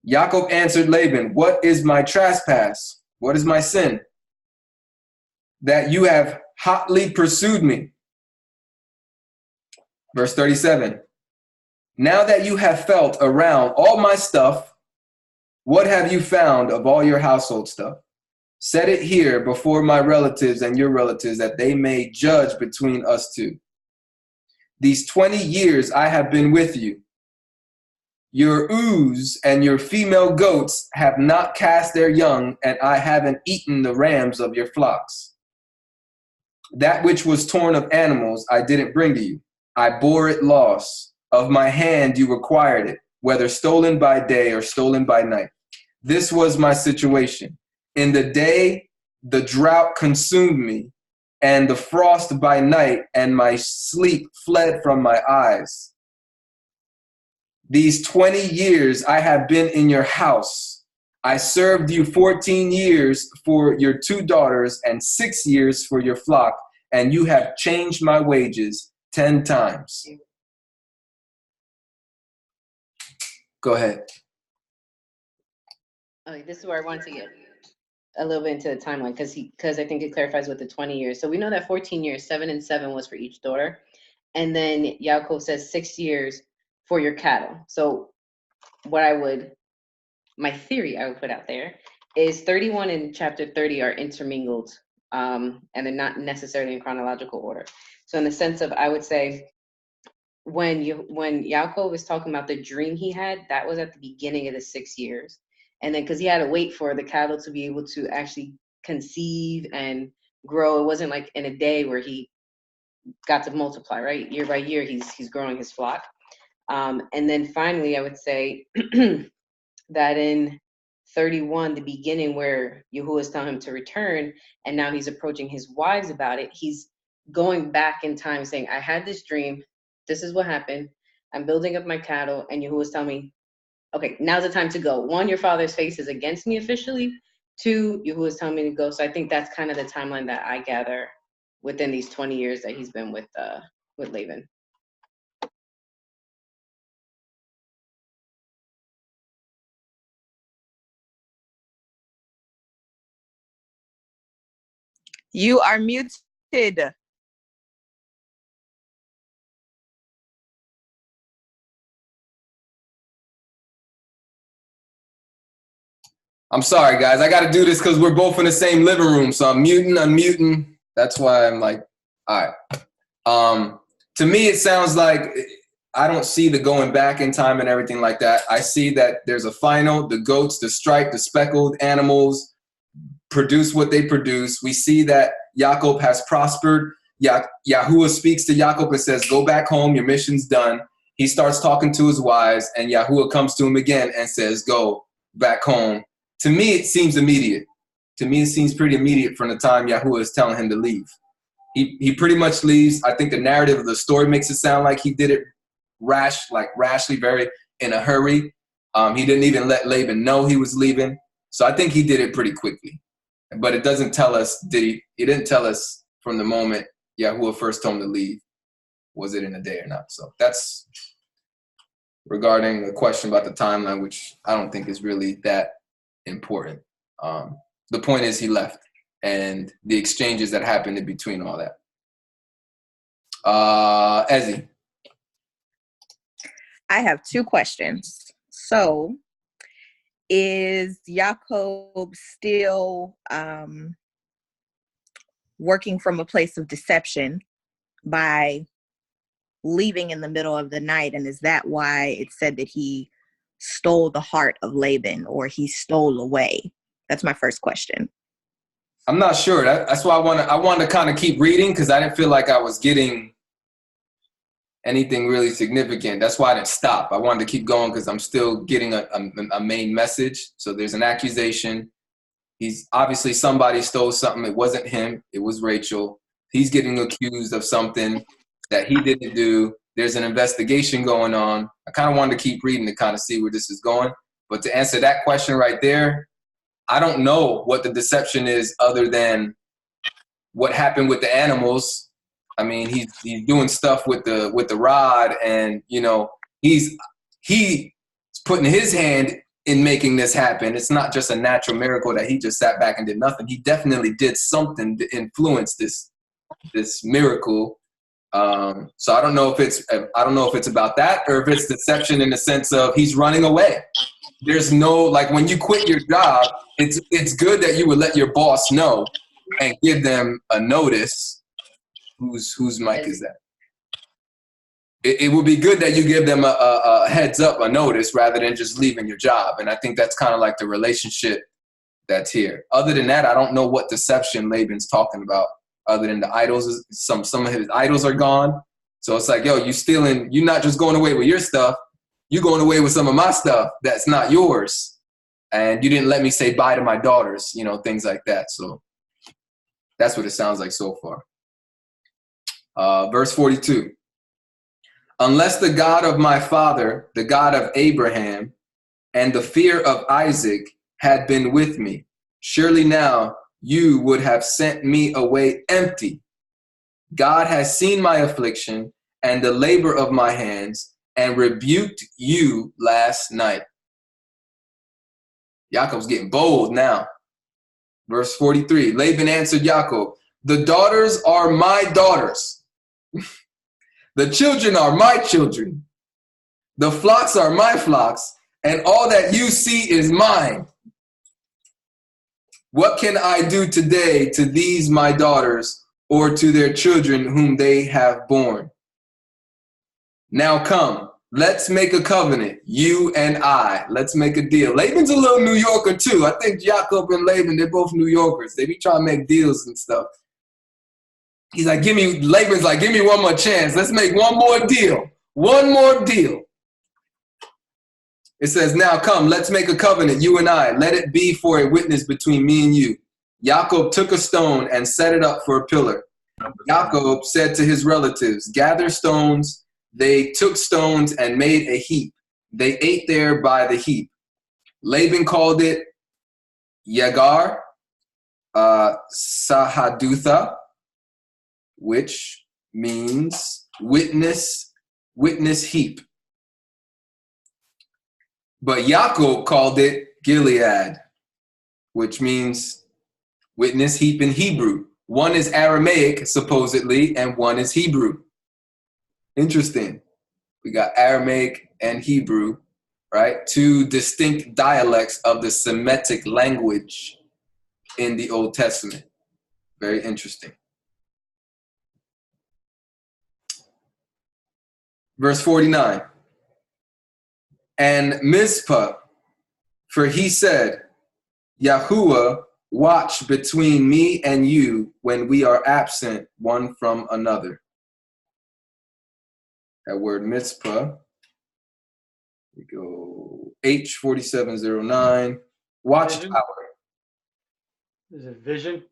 Yacob answered Laban, "What is my trespass? What is my sin? That you have hotly pursued me." Verse 37. Now that you have felt around all my stuff, what have you found of all your household stuff? Set it here before my relatives and your relatives, that they may judge between us two. These 20 years I have been with you. Your ewes and your female goats have not cast their young, and I haven't eaten the rams of your flocks. That which was torn of animals I didn't bring to you. I bore it loss. Of my hand you required it, whether stolen by day or stolen by night. This was my situation. In the day the drought consumed me, and the frost by night, and my sleep fled from my eyes. These 20 years I have been in your house. I served you 14 years for your 2 daughters and 6 years for your flock, and you have changed my wages 10 times. Go ahead. Okay, this is where I want to get a little bit into the timeline, because I think it clarifies with the 20 years. So we know that 14 years, 7 and 7 was for each daughter. And then Yaakov says 6 years for your cattle. So my theory I would put out there is 31 and chapter 30 are intermingled, and they're not necessarily in chronological order. So in the sense of, I would say, when Yaakov was talking about the dream he had, that was at the beginning of the 6 years. And then because he had to wait for the cattle to be able to actually conceive and grow. It wasn't like in a day where he got to multiply, right? Year by year, he's growing his flock. And then finally, I would say that in 31, the beginning where Yahuwah is telling him to return, and now he's approaching his wives about it, he's going back in time saying, I had this dream. This is what happened. I'm building up my cattle, and Yahuwah is telling me, okay, now's the time to go. 1, your father's face is against me officially. 2, Yahuwah is telling me to go. So I think that's kind of the timeline that I gather within these 20 years that he's been with Laban. You are muted. I'm sorry, guys. I got to do this because we're both in the same living room. So I'm unmuting. That's why I'm like, all right. To me, it sounds like I don't see the going back in time and everything like that. I see that there's a final, the goats, the striped, the speckled animals produce what they produce. We see that Yacob has prospered. Yahuwah speaks to Yacob and says, go back home. Your mission's done. He starts talking to his wives, and Yahuwah comes to him again and says, go back home. To me, it seems immediate. To me, it seems pretty immediate from the time Yahuwah is telling him to leave. He pretty much leaves. I think the narrative of the story makes it sound like he did it rashly, very in a hurry. He didn't even let Laban know he was leaving. So I think he did it pretty quickly. But it doesn't tell us, he didn't tell us from the moment Yahuwah first told him to leave, was it in a day or not. So that's regarding the question about the timeline, which I don't think is really that important. The point is he left and the exchanges that happened in between all that. Ezzy. I have 2 questions. So is Yacob still working from a place of deception by leaving in the middle of the night? And is that why it said that he stole the heart of Laban, or he stole away? That's my first question. I'm not sure. That's why I wanted to kind of keep reading, because I didn't feel like I was getting anything really significant. That's why I didn't stop. I wanted to keep going because I'm still getting a main message. So there's an accusation. He's obviously, somebody stole something. It wasn't him. It was Rachel. He's getting accused of something that he didn't do. There's an investigation going on. I kind of wanted to keep reading to kind of see where this is going. But to answer that question right there, I don't know what the deception is other than what happened with the animals. I mean, he's doing stuff with the rod, and he's putting his hand in making this happen. It's not just a natural miracle that he just sat back and did nothing. He definitely did something to influence this miracle. So I don't know if it's about that, or if it's deception in the sense of he's running away. There's no, like, when you quit your job, it's good that you would let your boss know and give them a notice. Whose mic is that? It would be good that you give them a heads up, a notice, rather than just leaving your job. And I think that's kind of like the relationship that's here. Other than that, I don't know what deception Laban's talking about, other than the idols. Some of his idols are gone. So it's like, yo, you stealing, you're not just going away with your stuff, you're going away with some of my stuff that's not yours. And you didn't let me say bye to my daughters, things like that. So that's what it sounds like so far. Verse 42. Unless the God of my father, the God of Abraham, and the fear of Isaac had been with me, surely now you would have sent me away empty. God has seen my affliction and the labor of my hands, and rebuked you last night. Yacob's getting bold now. Verse 43. Laban answered Yacob, the daughters are my daughters. The children are my children. The flocks are my flocks, and all that you see is mine. What can I do today to these my daughters, or to their children whom they have borne? Now come, let's make a covenant, you and I. Let's make a deal. Laban's a little New Yorker too. I think Yacob and Laban, they're both New Yorkers. They be trying to make deals and stuff. He's like, Laban's like, give me one more chance. Let's make one more deal. One more deal. It says, now come, let's make a covenant, you and I. Let it be for a witness between me and you. Yacob took a stone and set it up for a pillar. Yacob said to his relatives, gather stones. They took stones and made a heap. They ate there by the heap. Laban called it Yagar Sahadutha, which means witness heap. But Yacob called it Gilead, which means witness heap in Hebrew. One is Aramaic, supposedly, and one is Hebrew. Interesting. We got Aramaic and Hebrew, right? Two distinct dialects of the Semitic language in the Old Testament. Very interesting. Verse 49. And Mizpah, for he said, Yahuwah, watch between me and you when we are absent one from another. That word Mizpah. We go H4709. Watchtower. Is it vision?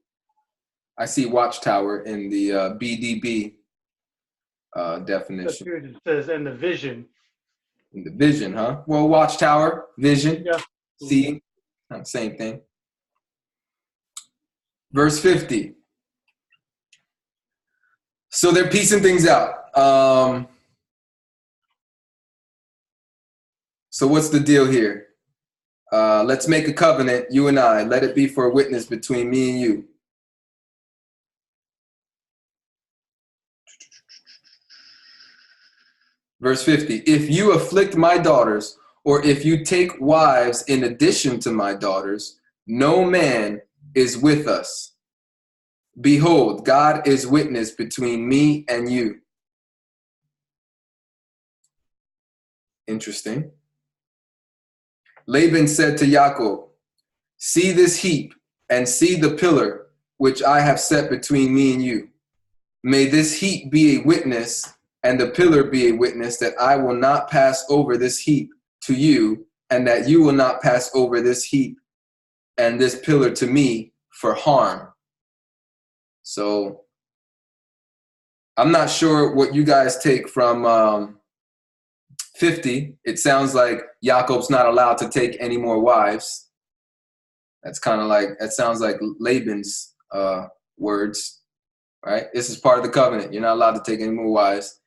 I see watchtower in the BDB definition. It says, and the vision. In the vision, huh? Well, watchtower, vision, yeah. See, same thing. Verse 50. So they're piecing things out. So what's the deal here? Let's make a covenant, you and I. Let it be for a witness between me and you. Verse 50. If you afflict my daughters or if you take wives in addition to my daughters, no man is with us. Behold, God is witness between me and you. Interesting. Laban said to Yacob, see this heap and see the pillar which I have set between me and you. May this heap be a witness and the pillar be a witness that I will not pass over this heap to you, and that you will not pass over this heap and this pillar to me for harm. So I'm not sure what you guys take from 50. It sounds like Jacob's not allowed to take any more wives. That sounds like Laban's words, right? This is part of the covenant. You're not allowed to take any more wives,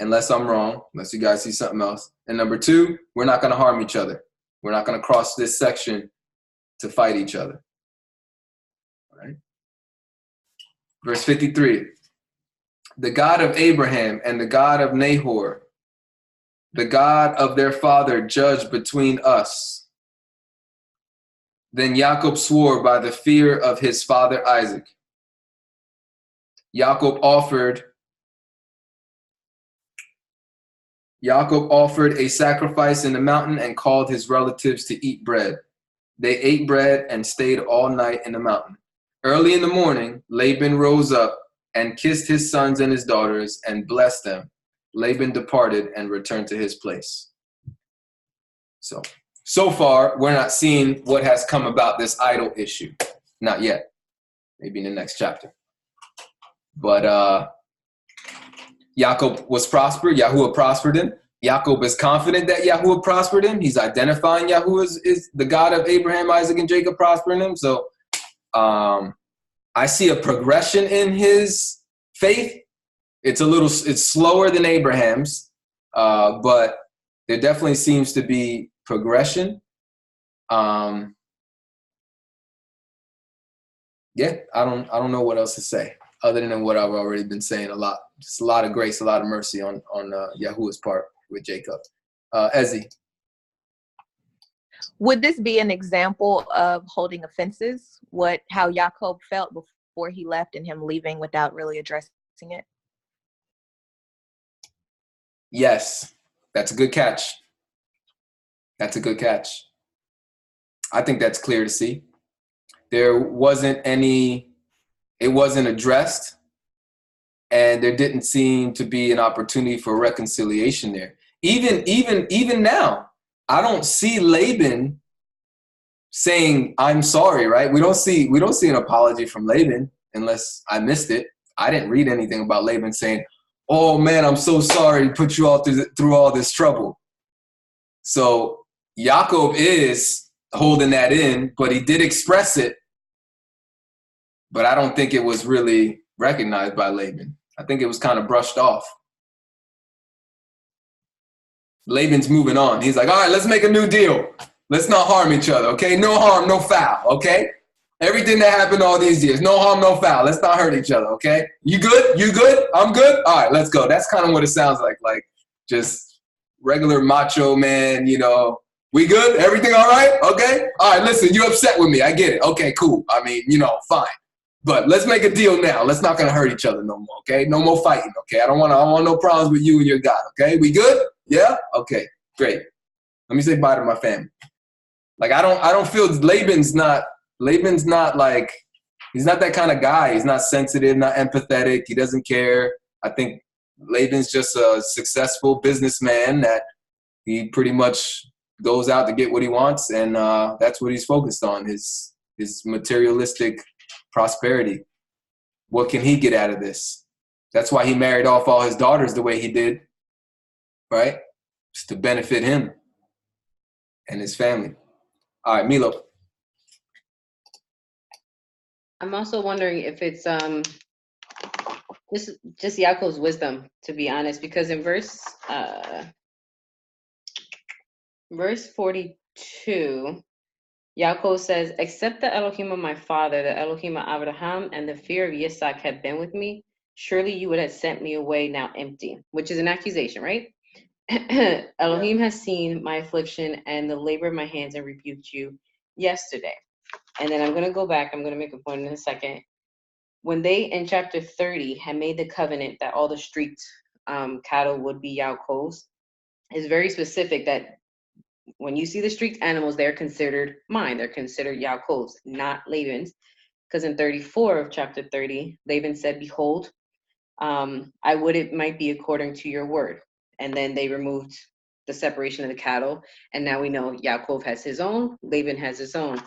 unless I'm wrong, unless you guys see something else. And number 2, we're not going to harm each other. We're not going to cross this section to fight each other. All right? Verse 53. The God of Abraham and the God of Nahor, the God of their father, judge between us. Then Yacob swore by the fear of his father Isaac. Yacob offered a sacrifice in the mountain and called his relatives to eat bread. They ate bread and stayed all night in the mountain. Early in the morning, Laban rose up and kissed his sons and his daughters and blessed them. Laban departed and returned to his place. So far, we're not seeing what has come about this idol issue. Not yet. Maybe in the next chapter. But Yacob was prospered. Yahuwah prospered him. Yacob is confident that Yahuwah prospered him. He's identifying Yahuwah is the God of Abraham, Isaac, and Jacob prospering him. So I see a progression in his faith. It's slower than Abraham's, but there definitely seems to be progression. Yeah, I don't know what else to say other than what I've already been saying a lot. Just a lot of grace, a lot of mercy on Yahuwah's part with Jacob. Ezzy. Would this be an example of holding offenses? How Yacob felt before he left and him leaving without really addressing it? Yes, that's a good catch. That's a good catch. I think that's clear to see. It wasn't addressed, and there didn't seem to be an opportunity for reconciliation there. Even now, I don't see Laban saying, I'm sorry, right? We don't see an apology from Laban, unless I missed it. I didn't read anything about Laban saying, oh man, I'm so sorry to put you all through all this trouble. So Yacob is holding that in, but he did express it. But I don't think it was really recognized by Laban. I think it was kind of brushed off. Laban's moving on. He's like, all right, let's make a new deal. Let's not harm each other, okay? No harm, no foul, okay? Everything that happened all these years, no harm, no foul. Let's not hurt each other, okay? You good? You good? I'm good? All right, let's go. That's kind of what it sounds like just regular macho man, we good? Everything all right? Okay? All right, listen, you're upset with me. I get it. Okay, cool. I mean, fine. But let's make a deal now. Let's not gonna hurt each other no more, okay? No more fighting, okay? I don't want no problems with you and your God, okay? We good? Yeah? Okay, great. Let me say bye to my family. I don't feel Laban's not like, he's not that kind of guy. He's not sensitive, not empathetic. He doesn't care. I think Laban's just a successful businessman that he pretty much goes out to get what he wants, and that's what he's focused on, his materialistic prosperity. What can he get out of this? That's why he married off all his daughters the way he did, right? Just to benefit him and his family. All right, Milo. I'm also wondering if it's just Yaakov's wisdom, to be honest, because in verse 42, Yaakov says, except the Elohim of my father, the Elohim of Abraham, and the fear of Yitzhak had been with me, surely you would have sent me away now empty, which is an accusation, right? Elohim has seen my affliction and the labor of my hands and rebuked you yesterday. And then I'm going to go back. I'm going to make a point in a second. When they, in chapter 30, had made the covenant that all the streaked cattle would be Yacob's, it's very specific that when you see the streaked animals, they're considered mine. They're considered Yacob's, not Laban's. Because in 34 of chapter 30, Laban said, behold, I would it might be according to your word. And then they removed the separation of the cattle. And now we know Yaakov has his own, Laban has his own.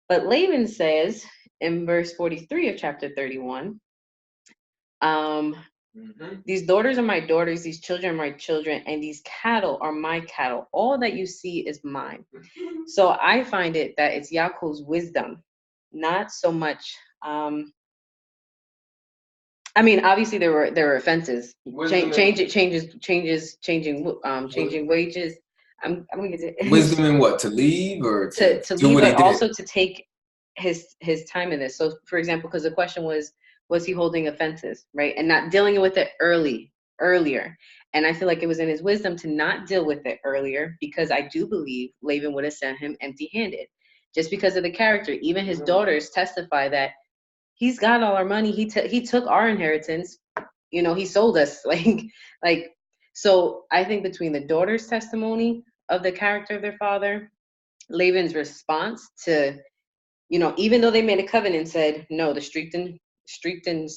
But Laban says in verse 43 of chapter 31, these daughters are my daughters, these children are my children, and these cattle are my cattle. All that you see is mine. So I find it that it's Yaakov's wisdom, not so much. I mean, obviously there were offenses. Changing wages. I'm gonna get to wisdom in what, to leave or to do leave, what he but did? also to take his time in this. So, for example, because the question was he holding offenses, right, and not dealing with it earlier? And I feel like it was in his wisdom to not deal with it earlier, because I do believe Laban would have sent him empty-handed, just because of the character. Even his daughters testify that he's got all our money. He took our inheritance. He sold us. like. So I think between the daughter's testimony of the character of their father, Laban's response to, even though they made a covenant and said, no, the streaked and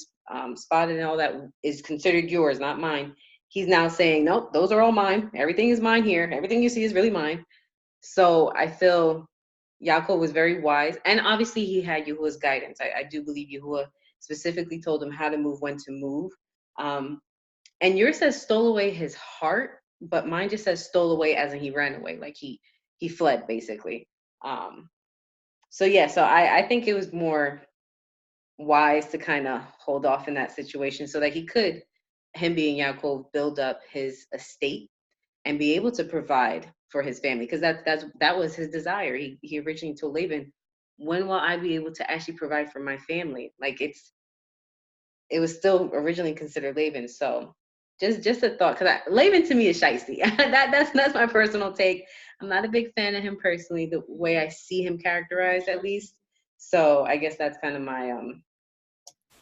spotted and all that is considered yours, not mine. He's now saying, nope, those are all mine. Everything is mine here. Everything you see is really mine. So I feel Yaakov was very wise. And obviously he had Yahuwah's guidance. I do believe Yahuwah specifically told him how to move, when to move. And yours says stole away his heart, but mine just says stole away as in he ran away, like he fled, basically. So I think it was more wise to kind of hold off in that situation so that him being Yaakov, build up his estate and be able to provide for his family, because that was his desire. He originally told Laban, when will I be able to actually provide for my family? Like it was still originally considered Laban. So just a thought, because Laban to me is shiesty. that's my personal take. I'm not a big fan of him personally, the way I see him characterized, at least. So I guess that's kind of my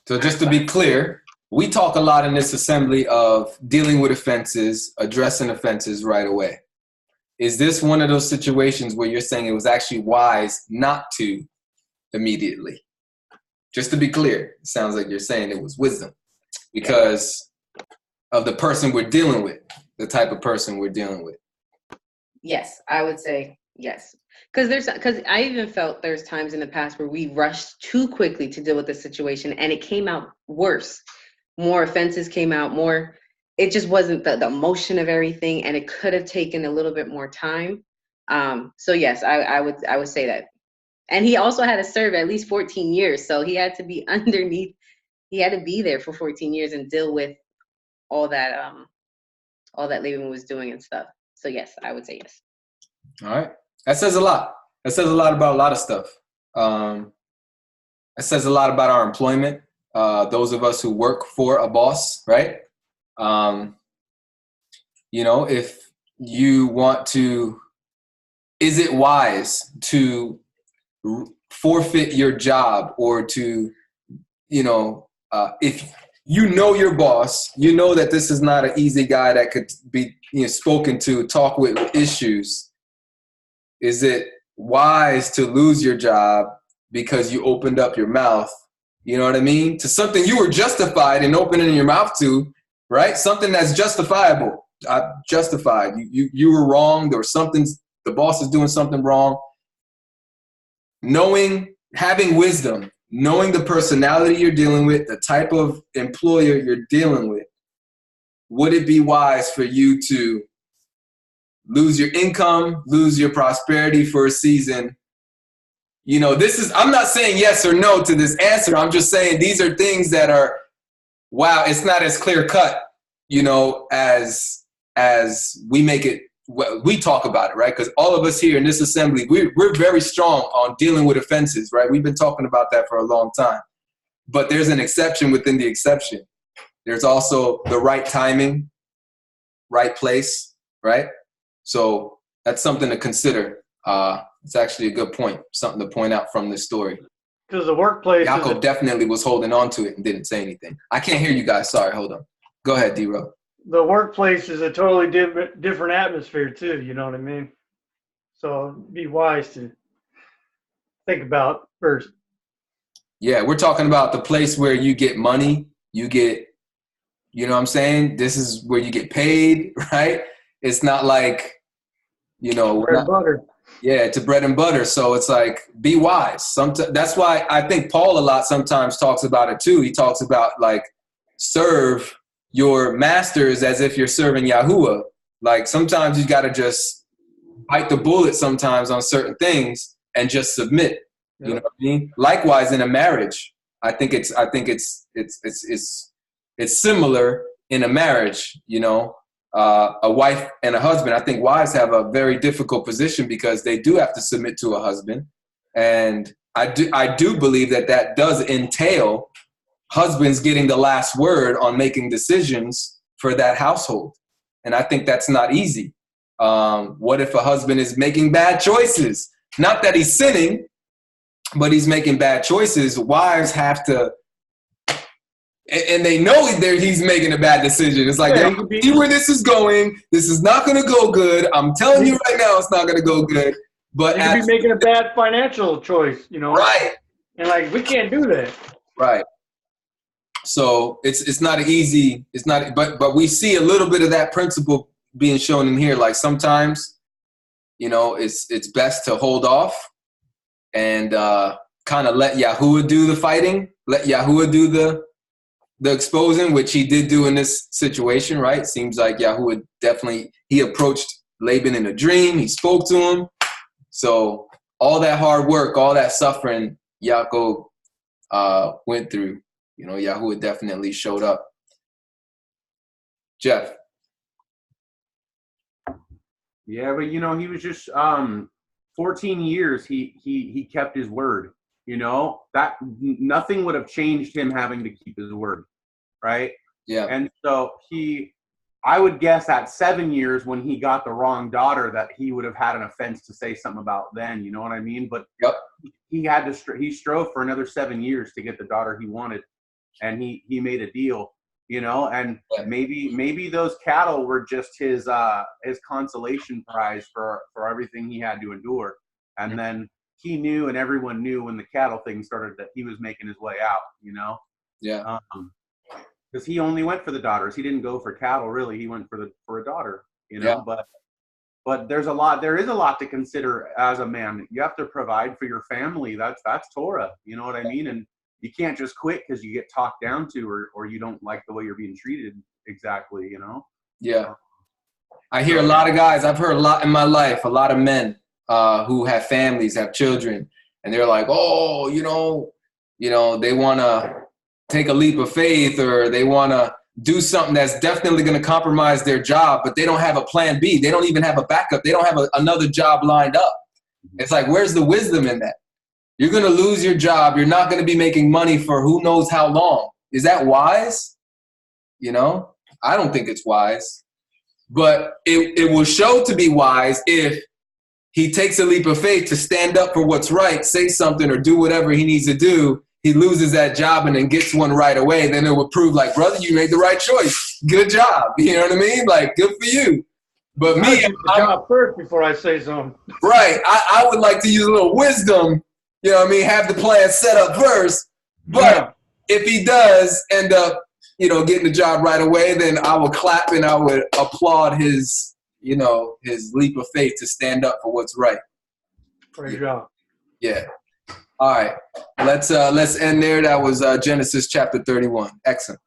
So just to be clear, we talk a lot in this assembly of dealing with offenses, addressing offenses right away. Is this one of those situations where you're saying it was actually wise not to immediately? Just to be clear, it sounds like you're saying it was wisdom because of the person we're dealing with, the type of person we're dealing with. Yes, I would say yes. Because I even felt there's times in the past where we rushed too quickly to deal with the situation and it came out worse. More offenses came out, it just wasn't the emotion of everything, and it could have taken a little bit more time. So yes, I would say that. And he also had to serve at least 14 years. So he had to be he had to be there for 14 years and deal with all that Laban was doing and stuff. So yes, I would say yes. All right. That says a lot. That says a lot about a lot of stuff. That says a lot about our employment. Those of us who work for a boss, right? If you want to, is it wise to forfeit your job or to, if your boss, that this is not an easy guy that could be spoken to, talk with issues. Is it wise to lose your job because you opened up your mouth, you know what I mean, to something you were justified in opening your mouth to, right? Something that's justifiable, justified. You were wrong. There was something, the boss is doing something wrong. Having wisdom, knowing the personality you're dealing with, the type of employer you're dealing with, would it be wise for you to lose your income, lose your prosperity for a season? I'm not saying yes or no to this answer. I'm just saying these are things that are, wow, it's not as clear cut, as we make it, we talk about it, right? Because all of us here in this assembly, we're very strong on dealing with offenses, right? We've been talking about that for a long time. But there's an exception within the exception. There's also the right timing, right place, right? So that's something to consider. It's actually a good point, something to point out from this story. Because the workplace Yacob definitely was holding on to it and didn't say anything. I can't hear you guys. Sorry, hold on. Go ahead, D-Ro. the workplace is a totally different atmosphere too. You know what I mean? So be wise to think about first. Yeah, we're talking about the place where you get money, you get, you know what I'm saying? This is where you get paid, right? It's not like, you know, Bread and butter. yeah, it's a bread and butter. So it's like, be wise. That's why I think Paul a lot sometimes talks about it too. He talks about like, serve your masters as if you're serving Yahuwah. Like sometimes you got to just bite the bullet sometimes on certain things and just submit. You know what I mean? Likewise in a marriage, I think it's similar in a marriage. You know, a wife and a husband. I think wives have a very difficult position because they do have to submit to a husband, and I do believe that does entail husbands getting the last word on making decisions for that household, and I think that's not easy. What if a husband is making bad choices? Not that he's sinning, but he's making bad choices. Wives have to, and they know he's making a bad decision. It's like, see where this is going. This is not going to go good. I'm telling you right now, it's not going to go good. But you could be making a bad financial choice, you know. Right. And like, we can't do that. Right. So it's not easy. It's not, but we see a little bit of that principle being shown in here. Like sometimes, you know, it's best to hold off and kind of let Yahuwah do the fighting, let Yahuwah do the exposing, which he did do in this situation, right? Seems like Yahuwah definitely, he approached Laban in a dream. He spoke to him. So all that hard work, all that suffering Yacob went through, you know, Yahuwah definitely showed up. Jeff. Yeah, but you know, he was just 14 years he kept his word. You know, that nothing would have changed him having to keep his word, right? Yeah. And so I would guess at 7 years when he got the wrong daughter that he would have had an offense to say something about then, you know what I mean? But he strove for another 7 years to get the daughter he wanted, and he made a deal, you know, and maybe those cattle were just his consolation prize for everything he had to endure. And then he knew, and everyone knew when the cattle thing started, that he was making his way out, you know? Yeah. Because he only went for the daughters. He didn't go for cattle, really. He went for a daughter, you know? Yeah. But there is a lot to consider as a man. You have to provide for your family. That's Torah, you know what I mean? And you can't just quit because you get talked down to or you don't like the way you're being treated exactly, you know? Yeah. I hear a lot of guys, I've heard a lot in my life, a lot of men who have families, have children, and they're like, oh, you know, they want to take a leap of faith, or they want to do something that's definitely going to compromise their job, but they don't have a plan B. They don't even have a backup. They don't have another job lined up. It's like, where's the wisdom in that? You're going to lose your job. You're not going to be making money for who knows how long. Is that wise? You know, I don't think it's wise. But it will show to be wise if he takes a leap of faith to stand up for what's right, say something, or do whatever he needs to do. He loses that job and then gets one right away. Then it will prove like, brother, you made the right choice. Good job. You know what I mean? Like, good for you. But me, I do the job first before I say something. Right. I would like to use a little wisdom. You know what I mean? Have the plan set up first. But if he does end up, you know, getting the job right away, then I would clap and I would applaud his, you know, his leap of faith to stand up for what's right. Great job. Yeah. All right. Let's end there. That was Genesis chapter 31. Excellent.